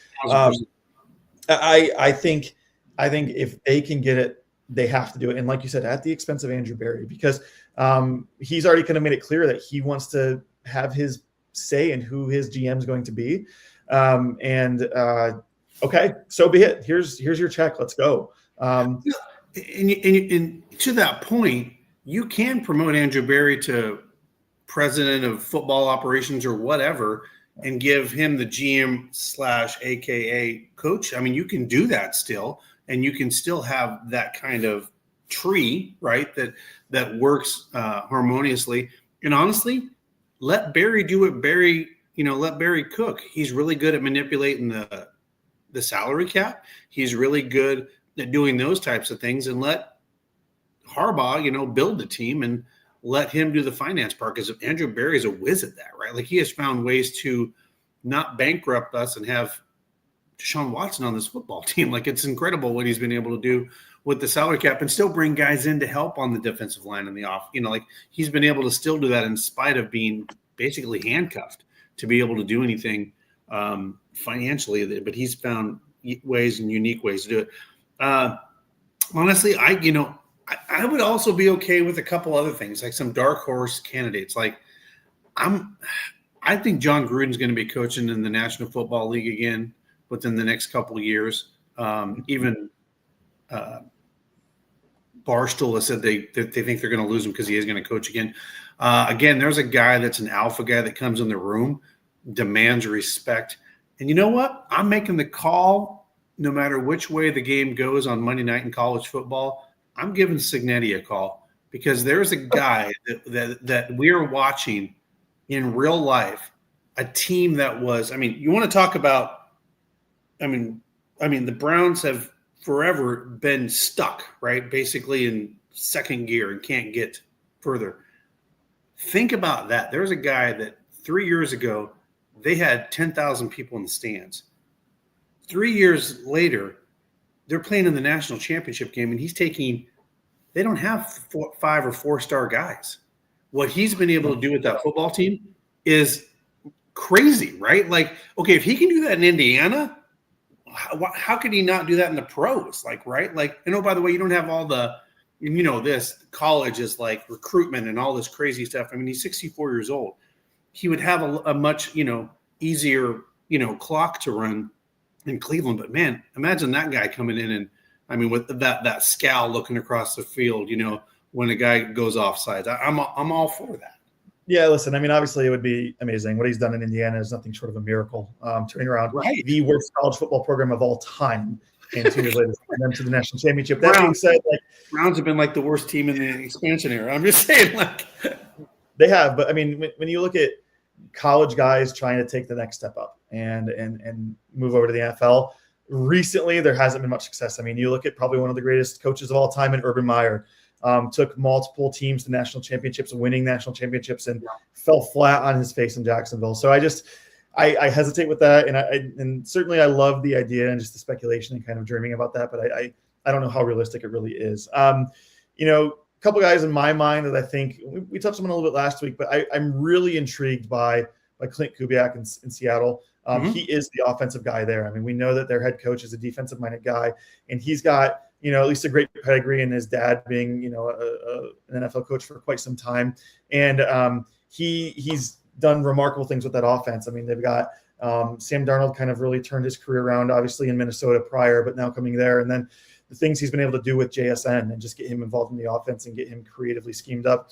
I think if they can get it, they have to do it. And like you said, at the expense of Andrew Berry, because he's already kind of made it clear that he wants to have his say in who his GM is going to be. Okay, so be it. Here's your check. Let's go. And to that point, you can promote Andrew Berry to president of football operations or whatever, and give him the GM / AKA coach. I mean, you can do that still, and you can still have that kind of tree, right? That works harmoniously. And honestly, let Berry do what Berry, let Berry cook. He's really good at manipulating the salary cap. He's really good at doing those types of things, and let Harbaugh, build the team and let him do the finance part, because Andrew Berry is a whiz at that, right? Like, he has found ways to not bankrupt us and have Deshaun Watson on this football team. Like, it's incredible what he's been able to do with the salary cap and still bring guys in to help on the defensive line and the off. He's been able to still do that in spite of being basically handcuffed to be able to do anything financially. But he's found ways and unique ways to do it. Honestly, I would also be okay with a couple other things, like some dark horse candidates. Like, I think John Gruden's going to be coaching in the National Football League again within the next couple of years. Even Barstool has said they think they're going to lose him because he is going to coach again. Again, there's a guy that's an alpha guy that comes in the room, demands respect. And you know what? I'm making the call no matter which way the game goes on Monday night in college football. I'm giving Cignetti a call, because there's a guy that we're watching in real life, a team that was, you want to talk about, the Browns have forever been stuck, right? Basically in second gear and can't get further. Think about that. There's a guy that 3 years ago, they had 10,000 people in the stands. 3 years later, they're playing in the national championship game, and they don't have 5 or 4-star guys. What he's been able to do with that football team is crazy, right? Like, okay, if he can do that in Indiana, how could he not do that in the pros? Like, right? Like, by the way, you don't have all the, this college is like recruitment and all this crazy stuff. He's 64 years old. He would have a much, easier, clock to run in Cleveland. But man, imagine that guy coming in and, with that scowl looking across the field, when a guy goes offsides. I'm all for that. Yeah, listen, obviously it would be amazing. What he's done in Indiana is nothing short of a miracle. Turning around the worst college football program of all time, and 2 years later, sending them to the national championship. That being said, Browns have been like the worst team in the expansion era. I'm just saying, they have. But when you look at college guys trying to take the next step up and move over to the NFL, recently there hasn't been much success. You look at probably one of the greatest coaches of all time in Urban Meyer. Took multiple teams to national championships, winning national championships, and fell flat on his face in Jacksonville. So I hesitate with that, and certainly I love the idea and just the speculation and kind of dreaming about that, but I don't know how realistic it really is. A couple guys in my mind that I think we touched on a little bit last week, but I'm really intrigued by Clint Kubiak in Seattle. He is the offensive guy there. We know that their head coach is a defensive-minded guy, and he's got at least a great pedigree, and his dad being, an NFL coach for quite some time. And he's done remarkable things with that offense. I mean, they've got Sam Darnold kind of really turned his career around, obviously in Minnesota prior, but now coming there. And then the things he's been able to do with JSN and just get him involved in the offense and get him creatively schemed up.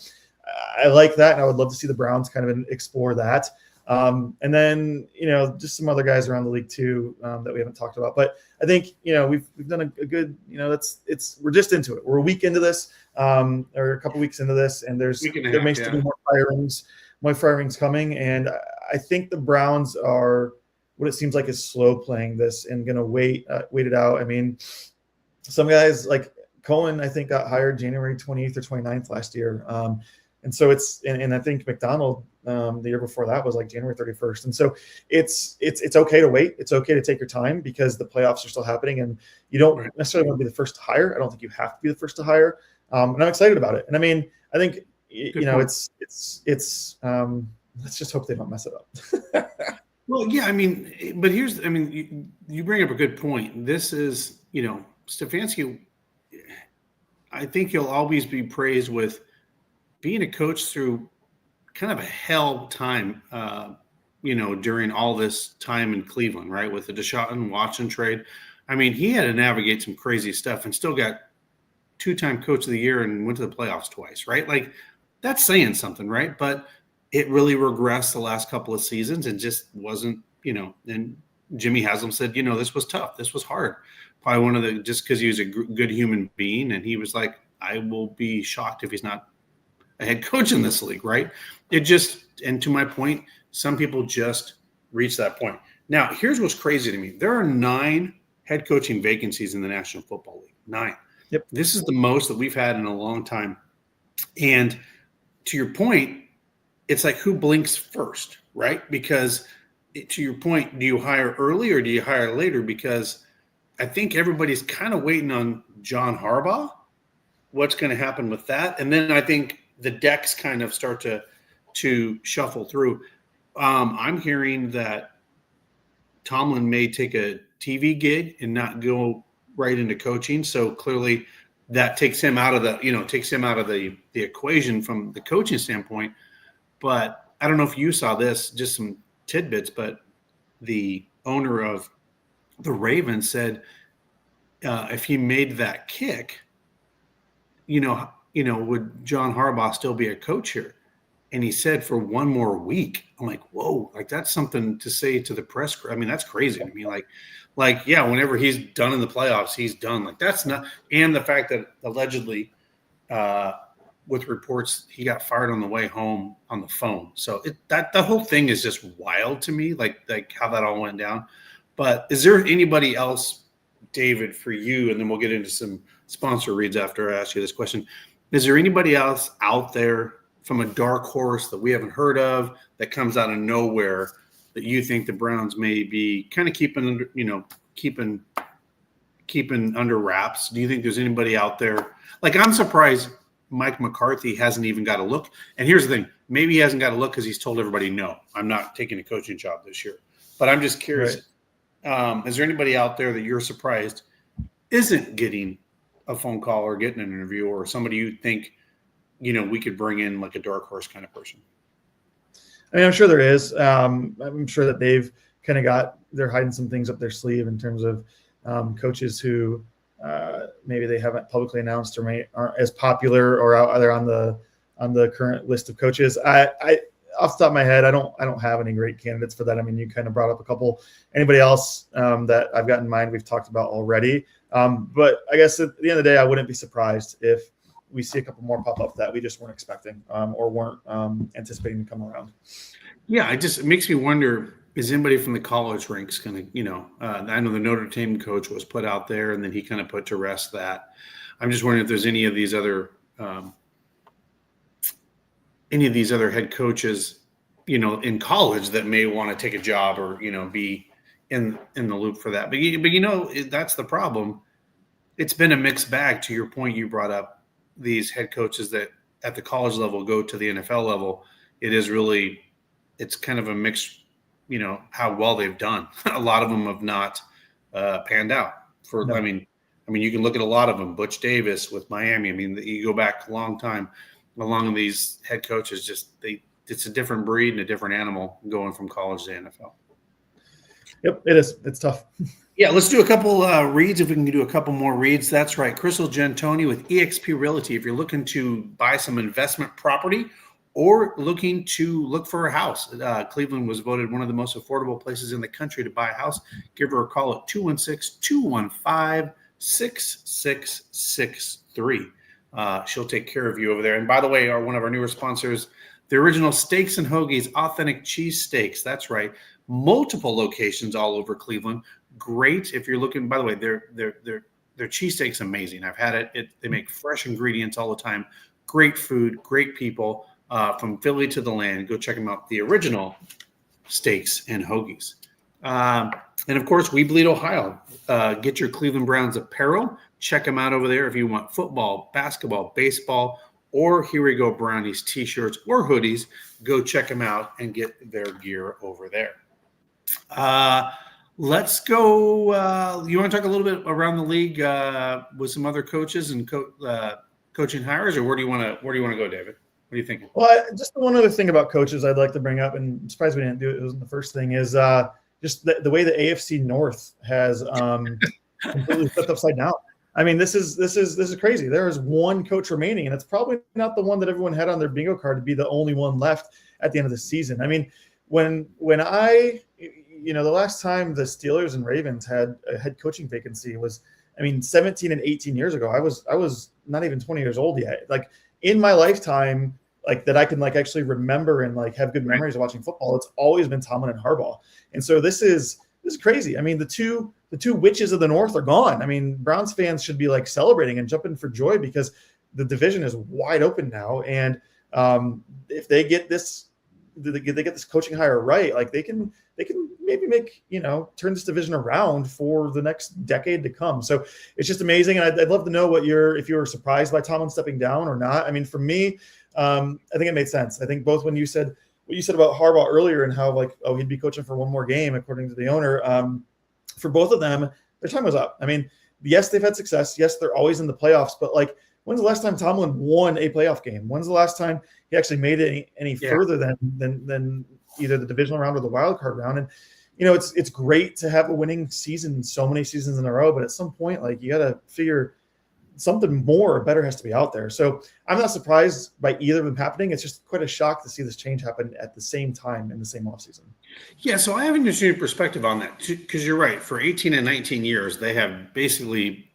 I like that. And I would love to see the Browns kind of explore that. And then, just some other guys around the league too, that we haven't talked about, but I think, we've done a good, we're just into it. We're a week into this, or a couple weeks into this, and there makes to be more firings coming. And I think the Browns are what it seems like is slow playing this and going to wait it out. I mean, some guys like Cohen, I think got hired January 28th or 29th last year. And so and I think McDonald, the year before that was like January 31st. And so it's okay to wait. It's okay to take your time because the playoffs are still happening and you don't necessarily want to be the first to hire. I don't think you have to be the first to hire. And I'm excited about it. And I mean, I think, it's let's just hope they don't mess it up. Well, yeah, I mean, but you bring up a good point. This is, Stefanski, I think he'll always be praised with being a coach through kind of a hell time, during all this time in Cleveland, right? With the Deshaun Watson trade. I mean, he had to navigate some crazy stuff and still got 2-time coach of the year and went to the playoffs twice, right? Like that's saying something, right? But it really regressed the last couple of seasons and just wasn't, and Jimmy Haslam said, this was tough. This was hard. Probably just because he was a good human being. And he was like, I will be shocked if he's not a head coach in this league, right? And to my point, some people just reach that point. Now, here's what's crazy to me. There are 9 head coaching vacancies in the National Football League. 9. Yep. This is the most that we've had in a long time. And to your point, it's like who blinks first, right? Because to your point, do you hire early or do you hire later? Because I think everybody's kind of waiting on John Harbaugh, what's going to happen with that. And then I think the decks kind of start to shuffle through. I'm hearing that Tomlin may take a TV gig and not go right into coaching. So clearly that takes him out of the equation from the coaching standpoint. But I don't know if you saw this, just some tidbits, but the owner of the Ravens said if he made that kick, would John Harbaugh still be a coach here? And he said for one more week. I'm like, whoa, like that's something to say to the press. I mean, that's crazy to me. Like, yeah, whenever he's done in the playoffs, he's done. Like that's not. And the fact that allegedly, with reports, he got fired on the way home on the phone. So the whole thing is just wild to me. Like how that all went down. But is there anybody else, David, for you? And then we'll get into some sponsor reads after I ask you this question. Is there anybody else out there from a dark horse that we haven't heard of that comes out of nowhere that you think the Browns may be kind of keeping under wraps? Do you think there's anybody out there? Like, I'm surprised Mike McCarthy hasn't even got a look. And here's the thing. Maybe he hasn't got a look because he's told everybody, no, I'm not taking a coaching job this year. But I'm just curious. Right. Is there anybody out there that you're surprised isn't getting a phone call or getting an interview, or somebody you think, we could bring in like a dark horse kind of person? I mean, I'm sure there is. I'm sure that they're hiding some things up their sleeve in terms of coaches who maybe they haven't publicly announced or aren't as popular or out there on the current list of coaches. I off the top of my head, I don't have any great candidates for that. I mean, you kind of brought up a couple. Anybody else that I've got in mind we've talked about already. But I guess at the end of the day, I wouldn't be surprised if we see a couple more pop up that we just weren't expecting or weren't anticipating to come around. Yeah, it makes me wonder, is anybody from the college ranks going to, I know the Notre Dame coach was put out there and then he kind of put to rest that. I'm just wondering if there's any of these other head coaches, in college that may want to take a job or, be in the loop for that. But that's the problem. It's been a mixed bag. To your point, you brought up these head coaches that at the college level go to the NFL level. It's kind of a mix, how well they've done. A lot of them have not panned out. I mean, you can look at a lot of them. Butch Davis with Miami. I mean, you go back a long time along these head coaches. It's a different breed and a different animal going from college to NFL. Yep, it is. It's tough. Yeah, let's do a couple reads. If we can do a couple more reads, that's right. Crystal Gentoni with eXp Realty. If you're looking to buy some investment property or looking to look for a house, Cleveland was voted one of the most affordable places in the country to buy a house. Give her a call at 216-215-6663. She'll take care of you over there. And by the way, one of our newer sponsors, the original Steaks and Hoagies, authentic cheese steaks. That's right. Multiple locations all over Cleveland. Great if you're looking. By the way, their cheesesteak's amazing. I've had it. They make fresh ingredients all the time. Great food, great people from Philly to the land. Go check them out. The original Steaks and Hoagies. And of course, We Bleed Ohio. Get your Cleveland Browns apparel. Check them out over there if you want football, basketball, baseball, or Here We Go Brownies t-shirts or hoodies. Go check them out and get their gear over there. Let's go. You want to talk a little bit around the league with some other coaches and coaching hires, or where do you want to go, David? What are you thinking? Well, just one other thing about coaches I'd like to bring up, and I'm surprised we didn't do it. It wasn't the first thing. Is just the way the AFC North has completely flipped upside down. I mean, this is crazy. There is one coach remaining, and it's probably not the one that everyone had on their bingo card to be the only one left at the end of the season. I mean, when I the last time the Steelers and Ravens had a head coaching vacancy was, 17 and 18 years ago. I was not even 20 years old yet. Like in my lifetime, like that I can like actually remember and like have good memories of watching football. It's always been Tomlin and Harbaugh. And so this is crazy. I mean, the two witches of the North are gone. I mean, Browns fans should be like celebrating and jumping for joy because the division is wide open now. And if they get this coaching hire right, like they can maybe make, turn this division around for the next decade to come. So it's just amazing. And I'd love to know if you were surprised by Tomlin stepping down or not. I mean, for me, I think it made sense. I think both when you said what you said about Harbaugh earlier and how like, oh, he'd be coaching for one more game, according to the owner, for both of them, their time was up. I mean, yes, they've had success. Yes, they're always in the playoffs, but like, when's the last time Tomlin won a playoff game? When's the last time he actually made it any further than either the divisional round or the wild card round? And it's great to have a winning season, so many seasons in a row, but at some point, like you got to figure something more or better has to be out there. So I'm not surprised by either of them happening. It's just quite a shock to see this change happen at the same time in the same offseason. Yeah, so I have an interesting perspective on that because you're right. For 18 and 19 years, they have basically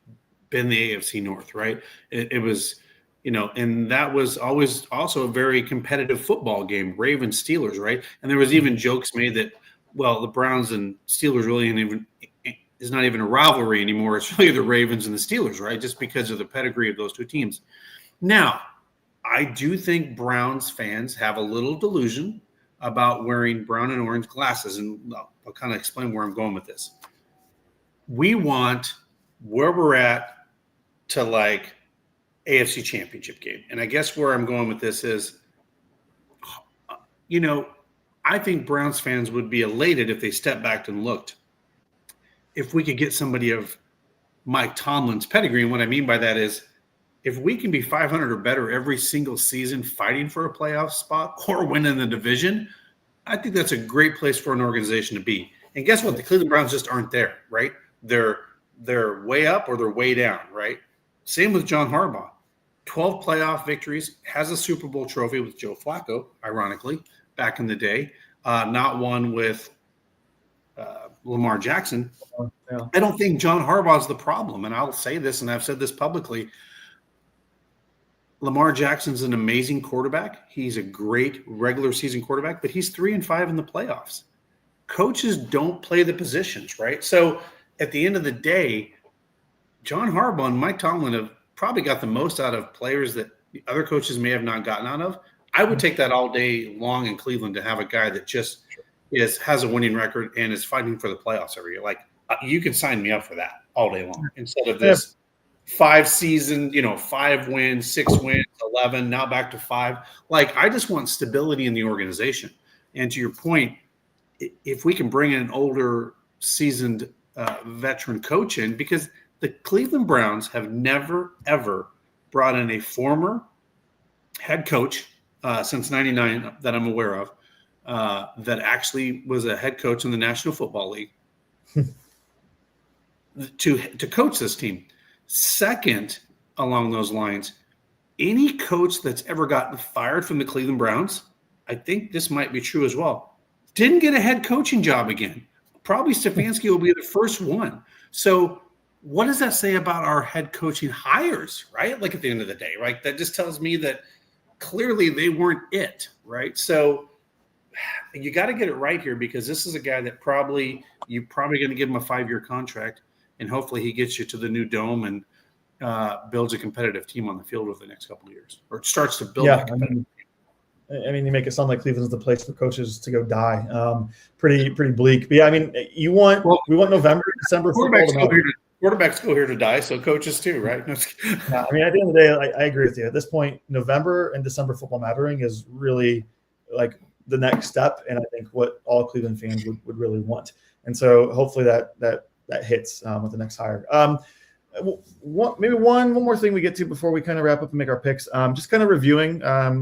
been the AFC North, right? It was, and that was always also a very competitive football game, Ravens Steelers, right? And there was even jokes made that, well, the Browns and Steelers really is not even a rivalry anymore. It's really the Ravens and the Steelers, right? Just because of the pedigree of those two teams. Now, I do think Browns fans have a little delusion about wearing brown and orange glasses, and I'll kind of explain where I'm going with this. We want where we're at to like AFC Championship game. And I guess where I'm going with this is, I think Browns fans would be elated if they stepped back and looked. If we could get somebody of Mike Tomlin's pedigree, and what I mean by that is if we can be 500 or better every single season fighting for a playoff spot or winning the division, I think that's a great place for an organization to be. And guess what? The Cleveland Browns just aren't there, right? They're way up or they're way down, right? Same with John Harbaugh. 12 playoff victories, has a Super Bowl trophy with Joe Flacco, ironically, back in the day. Not one with Lamar Jackson. Yeah. I don't think John Harbaugh is the problem. And I'll say this, and I've said this publicly. Lamar Jackson's an amazing quarterback. He's a great regular season quarterback, but he's 3-5 in the playoffs. Coaches don't play the positions, right? So at the end of the day, John Harbaugh and Mike Tomlin have probably got the most out of players that the other coaches may have not gotten out of. I would take that all day long in Cleveland to have a guy that just has a winning record and is fighting for the playoffs every year. Like you can sign me up for that all day long instead of this 5-season, 5 wins, 6 wins, 11, now back to 5. Like I just want stability in the organization. And to your point, if we can bring in an older, seasoned veteran coach in, because The Cleveland Browns have never, ever brought in a former head coach since '99 that I'm aware of that actually was a head coach in the National Football League to coach this team. Second, along those lines, any coach that's ever gotten fired from the Cleveland Browns, I think this might be true as well, didn't get a head coaching job again. Probably Stefanski will be the first one. So what does that say about our head coaching hires, right? Like at the end of the day, right? That just tells me that clearly they weren't it, right? So you got to get it right here, because this is a guy that you're probably going to give him a 5-year contract, and hopefully he gets you to the new dome and builds a competitive team on the field over the next couple of years, or starts to build that competitive team. I mean, you make it sound like Cleveland's the place for coaches to go die. Pretty bleak. But yeah, I mean, we want November, December football to Quarterbacks go here to die, so coaches too, right? Yeah, I mean, at the end of the day, I agree with you. At this point, November and December football mattering is really like the next step, and I think what all Cleveland fans would really want. And so hopefully that hits with the next hire. Maybe one more thing we get to before we kind of wrap up and make our picks. Just kind of reviewing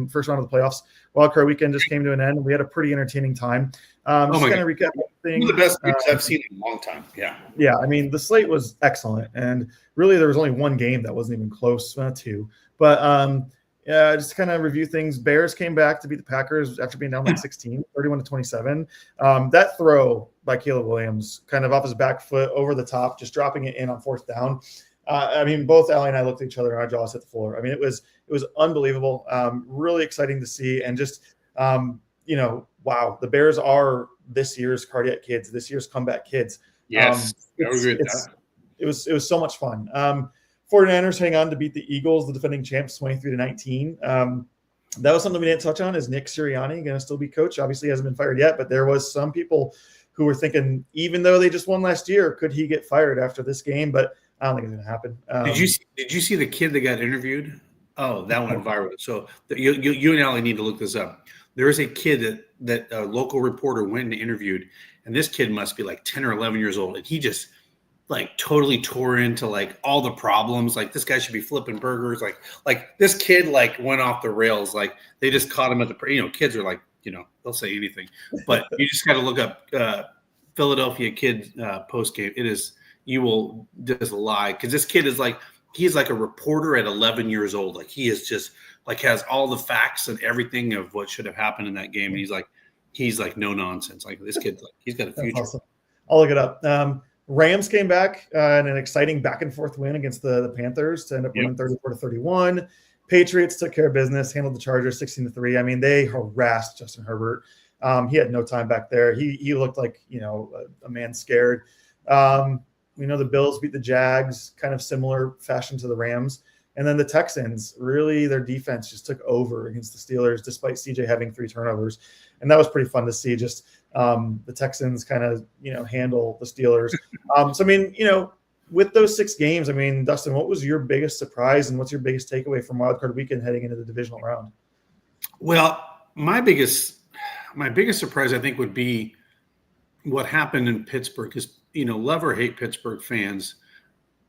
first round of the playoffs. Wildcard weekend just came to an end, and we had a pretty entertaining time. Just kind of recap everything. One of the best games I've seen in a long time. Yeah. Yeah, I mean, the slate was excellent, and really there was only one game that wasn't even close, two. But just to kind of review things, Bears came back to beat the Packers after being down like 16, 31-27. That throw by Caleb Williams, kind of off his back foot over the top, just dropping it in on fourth down. I mean, both Allie and I looked at each other and our jaws hit the floor. I mean, it was unbelievable, really exciting to see, and just wow, the Bears are this year's cardiac kids, this year's comeback kids. Yes, I agree with that. It was so much fun. 49ers hang on to beat the Eagles, the defending champs, 23-19. That was something we didn't touch on. Is Nick Sirianni going to still be coach? Obviously, he hasn't been fired yet, but there was some people who were thinking, even though they just won last year, could he get fired after this game? But I don't think it's going to happen. Did you see the kid that got interviewed? Oh, that went viral. So you and Allie need to look this up. There is a kid that a local reporter went and interviewed, and this kid must be like 10 or 11 years old, and he just like totally tore into like all the problems. Like, this guy should be flipping burgers. Like this kid like went off the rails. Like, they just caught him at the kids are like, they'll say anything. But you just got to look up Philadelphia kid post game. You will just lie, because this kid is like, he's like a reporter at 11 years old. Like, he is just like has all the facts and everything of what should have happened in that game. And he's like no nonsense. Like, this kid's like, he's got a future. Awesome. I'll look it up. Rams came back in an exciting back and forth win against the Panthers to end up winning 34-31. Patriots took care of business, handled the Chargers 16-3. I mean, they harassed Justin Herbert. He had no time back there. He looked like, a man scared. We know the Bills beat the Jags, kind of similar fashion to the Rams. And then the Texans, really their defense just took over against the Steelers, despite CJ having 3 turnovers. And that was pretty fun to see, just the Texans kind of, handle the Steelers. So, I mean, with those 6 games, I mean, Dustin, what was your biggest surprise and what's your biggest takeaway from Wildcard Weekend heading into the divisional round? Well, my biggest surprise, I think, would be what happened in Pittsburgh, because, love or hate Pittsburgh fans,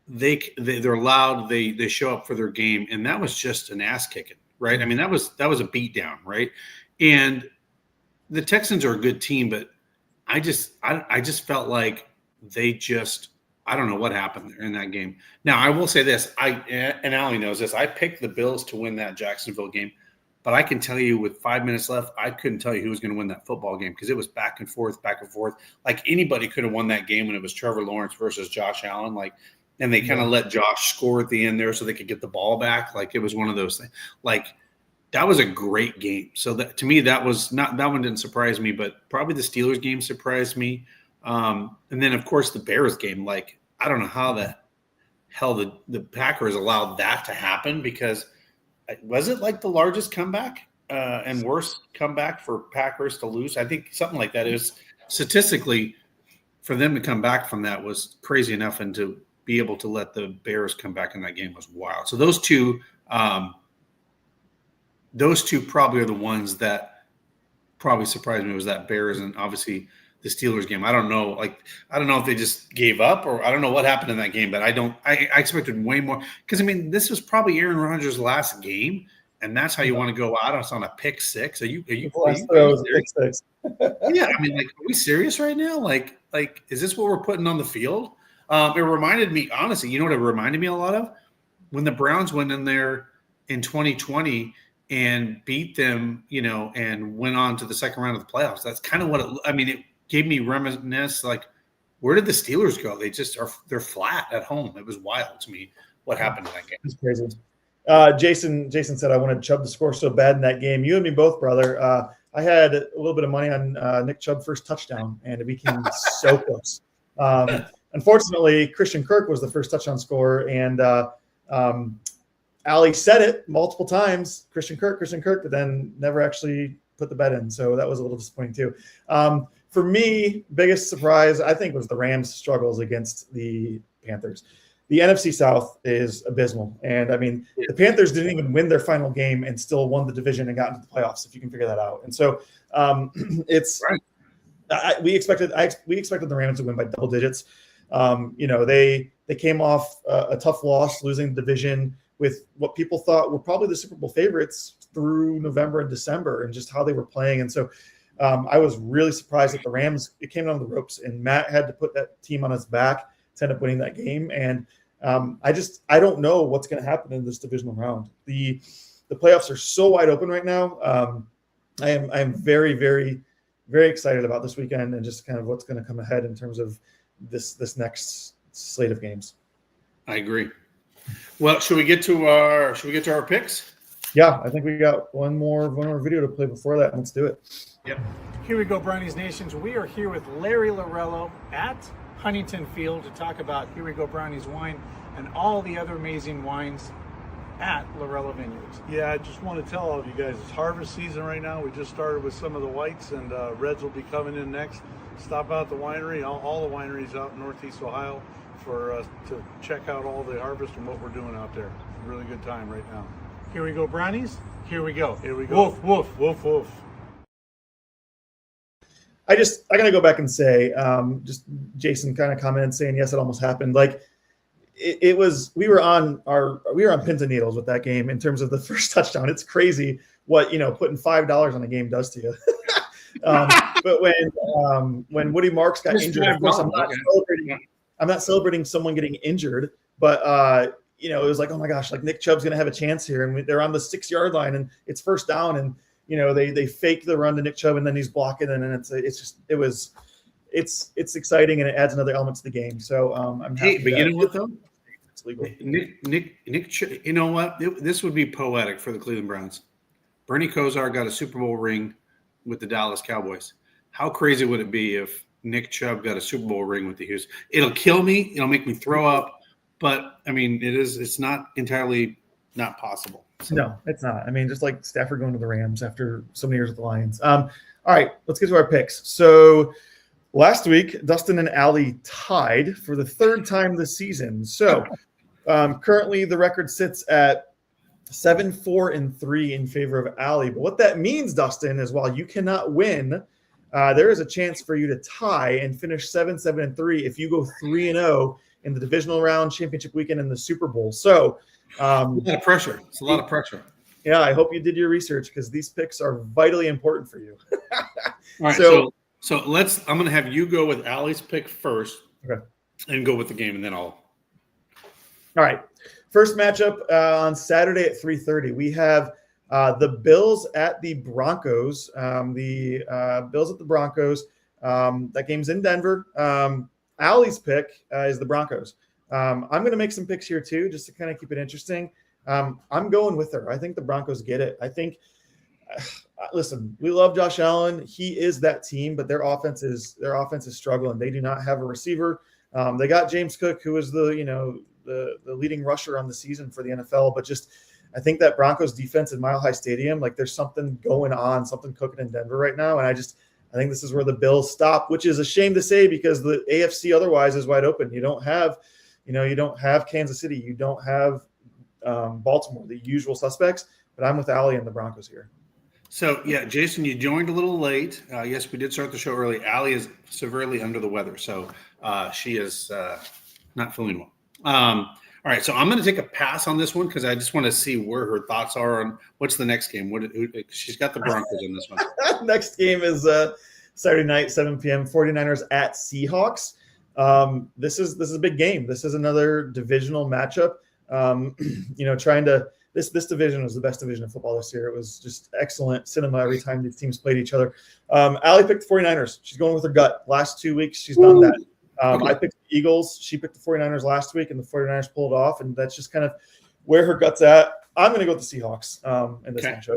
they're loud, they show up for their game, and that was just an ass kicking, right? I mean, that was a beat down, right? And the Texans are a good team, but I just felt like I don't know what happened there in that game. Now, I will say this, and Allie knows this, I picked the Bills to win that Jacksonville game, but I can tell you with 5 minutes left, I couldn't tell you who was going to win that football game, because it was back and forth. Like, anybody could have won that game when it was Trevor Lawrence versus Josh Allen. Like, and they kind of let Josh score at the end there so they could get the ball back. Like, it was one of those things. Like, that was a great game. So that, to me, that one didn't surprise me, but probably the Steelers game surprised me. And then, of course, the Bears game. Like, I don't know how the hell the Packers allowed that to happen, because was it like the largest comeback and worst comeback for Packers to lose? I think something like that. It was statistically, for them to come back from that was crazy enough, and to be able to let the Bears come back in that game was wild. So those two probably are the ones that probably surprised me, was that Bears, and obviously the Steelers game. I don't know. I don't know if they just gave up or I don't know what happened in that game, but I expected way more because, I mean, this was probably Aaron Rodgers' last game, and that's how you want to go out. It's on a pick six. Are you serious? Yeah, I mean, are we serious right now? Like, is this what we're putting on the field? It reminded me, honestly, you know what it reminded me a lot of? When the Browns went in there in 2020 and beat them, and went on to the second round of the playoffs. That's kind of what it gave me reminiscence. Like, where did the Steelers go? They're flat at home. It was wild to me what happened in that game. It's crazy. Jason said, I wanted Chubb to score so bad in that game. You and me both, brother. I had a little bit of money on Nick Chubb first touchdown, and it became so close. Unfortunately, Christian Kirk was the first touchdown scorer, and Ali said it multiple times, Christian Kirk, but then never actually put the bet in. So that was a little disappointing too. For me, biggest surprise, I think, was the Rams' struggles against the Panthers. The NFC South is abysmal. And, I mean, the Panthers didn't even win their final game and still won the division and got into the playoffs, if you can figure that out. And so it's right. We expected the Rams to win by double digits. They came off a tough loss, losing the division with what people thought were probably the Super Bowl favorites through November and December, and just how they were playing. And so I was really surprised that the Rams, it came down to the ropes, and Matt had to put that team on his back to end up winning that game. And I don't know what's going to happen in this divisional round. The playoffs are so wide open right now. I am very, very, very excited about this weekend and just kind of what's going to come ahead in terms of this next slate of games. I agree. Well, should we get to our picks? Yeah, I think we got one more video to play before that. Let's do it. Yep. Here we go, Brownies Nations. We are here with Larry Lorello at Huntington Field to talk about Here We Go Brownies wine and all the other amazing wines at Lorello Vineyards. Yeah, I just want to tell all of you guys, it's harvest season right now. We just started with some of the whites, and reds will be coming in next. Stop out at the winery, all the wineries out in Northeast Ohio, for to check out all the harvest and what we're doing out there. It's a really good time right now. Here we go, Brownies. Here we go. Here we go. Woof, woof, woof, woof. I gotta go back and say, just Jason kind of commented saying, yes, it almost happened. Like it was, we were on pins and needles with that game in terms of the first touchdown. It's crazy what, putting $5 on a game does to you. But when Woody Marks got injured, of course, I'm not celebrating someone getting injured, but it was like, oh my gosh, like Nick Chubb's going to have a chance here. And they're on the 6-yard line and it's first down, and, they fake the run to Nick Chubb and then he's blocking. And then it's exciting, and it adds another element to the game. So I'm happy. But you know what though? It's legal. Nick, you know what? This would be poetic for the Cleveland Browns. Bernie Kosar got a Super Bowl ring with the Dallas Cowboys. How crazy would it be if Nick Chubb got a Super Bowl ring with the Houston? It'll kill me. It'll make me throw up. But I mean, it's not entirely not possible. So. No, it's not. I mean, just like Stafford going to the Rams after so many years with the Lions. All right, let's get to our picks. So last week, Dustin and Allie tied for the third time this season. So currently the record sits at 7-4-3 in favor of Allie. But what that means, Dustin, is while you cannot win, there is a chance for you to tie and finish 7-7-3 if you go 3-0 in the divisional round, championship weekend, and the Super Bowl. So a lot of pressure. It's a lot of pressure. Yeah, I hope you did your research because these picks are vitally important for you. All right, so I'm going to have you go with Allie's pick first, okay, and go with the game, and then I'll. All right, first matchup on Saturday at 3:30. We have the Bills at the Broncos. Bills at the Broncos. That game's in Denver. Allie's pick is the Broncos. I'm going to make some picks here too, just to kind of keep it interesting. I'm going with her. I think the Broncos get it. I think, listen, we love Josh Allen. He is that team, but their offense is struggling. They do not have a receiver. They got James Cook, who is the leading rusher on the season for the NFL, but just I think that Broncos defense in Mile High Stadium, like there's something going on, something cooking in Denver right now, and I think this is where the Bills stop, which is a shame to say because the AFC otherwise is wide open. You don't have Kansas City. You don't have Baltimore, the usual suspects. But I'm with Allie and the Broncos here. So, yeah, Jason, you joined a little late. Yes, we did start the show early. Allie is severely under the weather, so she is not feeling well. All right, so I'm going to take a pass on this one because I just want to see where her thoughts are on what's the next game. She's got the Broncos in this one. Next game is Saturday night, 7 p.m. 49ers at Seahawks. This is a big game. This is another divisional matchup. Trying to this division was the best division of football this year. It was just excellent cinema every time these teams played each other. Allie picked the 49ers. She's going with her gut. Last 2 weeks, she's done that. I picked the Eagles. She picked the 49ers last week, and the 49ers pulled off, and that's just kind of where her gut's at. I'm going to go with the Seahawks in this matchup.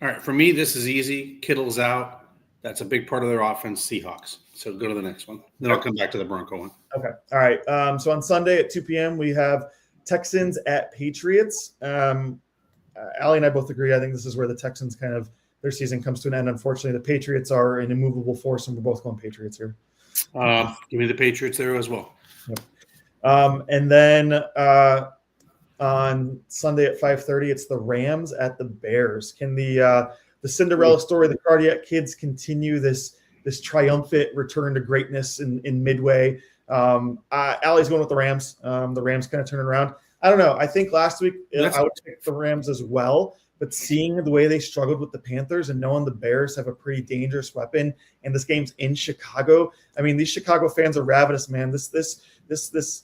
All right, for me, this is easy. Kittle's out. That's a big part of their offense, Seahawks. So go to the next one. Then I'll come back to the Bronco one. Okay. All right. So on Sunday at 2 p.m., we have Texans at Patriots. Allie and I both agree. I think this is where the Texans their season comes to an end. Unfortunately, the Patriots are an immovable force, and we're both going Patriots here. Give me the Patriots there as well. Yep. And then on Sunday at 5:30, it's the Rams at the Bears. Can the Cinderella story, the Cardiac Kids, continue this triumphant return to greatness in Midway? Allie's going with the Rams. The Rams kind of turn it around. I don't know. I think last week I would pick the Rams as well. But seeing the way they struggled with the Panthers and knowing the Bears have a pretty dangerous weapon, and this game's in Chicago, I mean, these Chicago fans are ravenous, man. This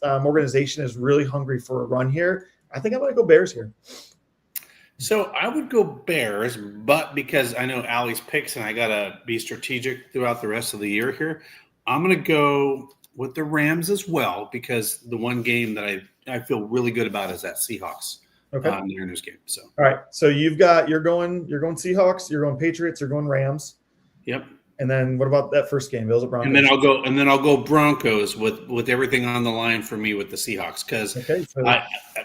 organization is really hungry for a run here. I think I'm going to go Bears here. So I would go Bears, but because I know Allie's picks and I got to be strategic throughout the rest of the year here, I'm going to go with the Rams as well because the one game that I feel really good about is that Seahawks. Okay. Mariners game. So all right. So you're going Seahawks, you're going Patriots, you're going Rams. Yep. And then what about that first game, Bills at Broncos? And then I'll go Broncos with everything on the line for me with the Seahawks because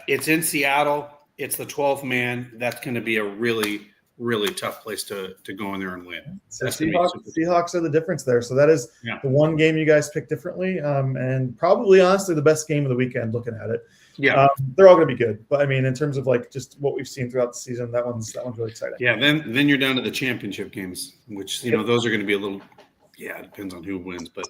it's in Seattle. It's the 12th man. That's going to be a really, really tough place to go in there and win. So Seahawks are the difference there. So that is the one game you guys picked differently, and probably honestly the best game of the weekend. Looking at it. Yeah, they're all going to be good, but I mean, in terms of like just what we've seen throughout the season, that one's really exciting. Yeah, then you're down to the championship games, which those are going to be a little. Yeah, it depends on who wins, but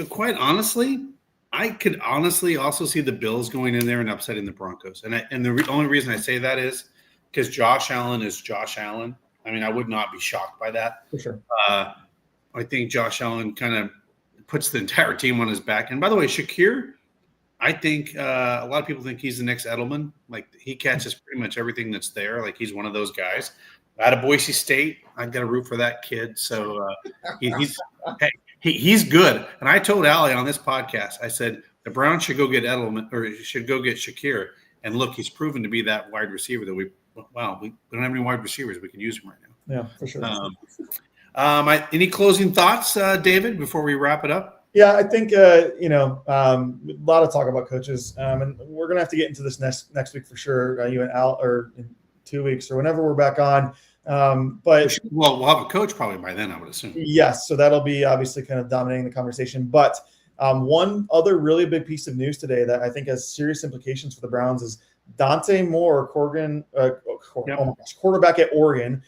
quite honestly, I could honestly also see the Bills going in there and upsetting the Broncos, and the only reason I say that is because Josh Allen is Josh Allen. I mean, I would not be shocked by that. For sure. I think Josh Allen kind of puts the entire team on his back. And by the way, Shakir. I think a lot of people think he's the next Edelman. Like he catches pretty much everything that's there. Like he's one of those guys. Out of Boise State, I've got to root for that kid. So he's good. And I told Allie on this podcast, I said the Browns should go get Edelman or should go get Shakir. And look, he's proven to be that wide receiver that we don't have any wide receivers. We can use him right now. Yeah, for sure. Any closing thoughts, David, before we wrap it up? Yeah, I think a lot of talk about coaches, and we're gonna have to get into this next week for sure. You and Al, or in 2 weeks or whenever we're back on. But we'll have a coach probably by then, I would assume. Yes, so that'll be obviously kind of dominating the conversation. But one other really big piece of news today that I think has serious implications for the Browns is Dante Moore, quarterback at Oregon,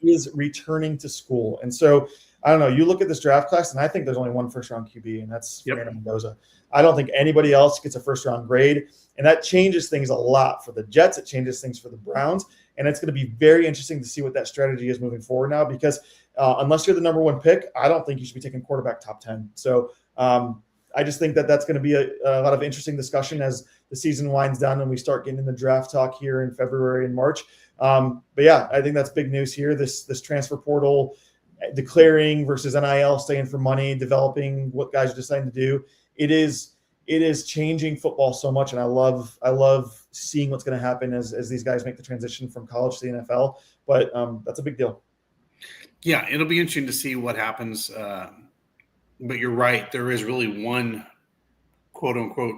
is returning to school, and so. I don't know. You look at this draft class, and I think there's only one first-round QB, and that's Fernando Mendoza. I don't think anybody else gets a first-round grade, and that changes things a lot for the Jets. It changes things for the Browns, and it's going to be very interesting to see what that strategy is moving forward now because unless you're the number one pick, I don't think you should be taking quarterback top 10. So I just think that's going to be a lot of interesting discussion as the season winds down and we start getting into draft talk here in February and March. But, yeah, I think that's big news here, this transfer portal – declaring versus NIL, staying for money, developing what guys are deciding to do. It is changing football so much, and I love seeing what's going to happen as these guys make the transition from college to the NFL. But that's a big deal. Yeah, it'll be interesting to see what happens. But you're right, there is really one quote unquote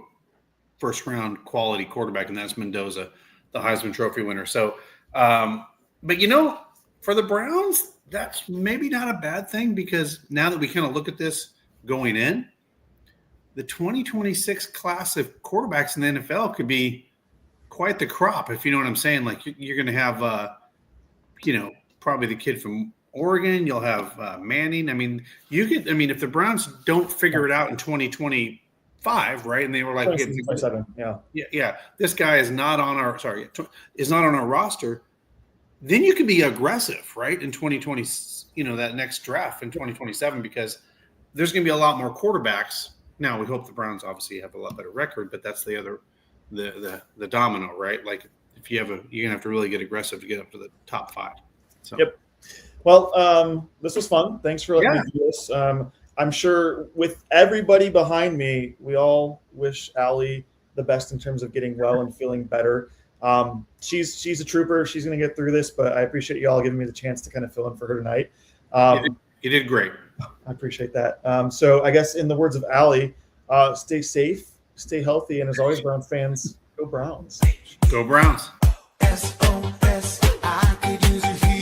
first round quality quarterback, and that's Mendoza, the Heisman Trophy winner. So, but for the Browns, that's maybe not a bad thing because now that we kind of look at this going in, the 2026 class of quarterbacks in the NFL could be quite the crop, if you know what I'm saying. Like you're going to have probably the kid from Oregon. You'll have Manning. I mean, if the Browns don't figure it out in 2025, right? And they were like, 27, yeah, this guy is not on our roster. Then you can be aggressive, right? In 2020, that next draft in 2027, because there's going to be a lot more quarterbacks. Now we hope the Browns obviously have a lot better record, but that's the other, the domino, right? Like if you're going to have to really get aggressive to get up to the top 5. So. Yep. Well, this was fun. Thanks for letting me do this. I'm sure with everybody behind me, we all wish Allie the best in terms of getting well and feeling better. She's a trooper. She's going to get through this, but I appreciate you all giving me the chance to kind of fill in for her tonight. You did great. I appreciate that. So I guess in the words of Allie, stay safe, stay healthy, and as always, Browns fans, go Browns. Go Browns. SOS, I could use a hero.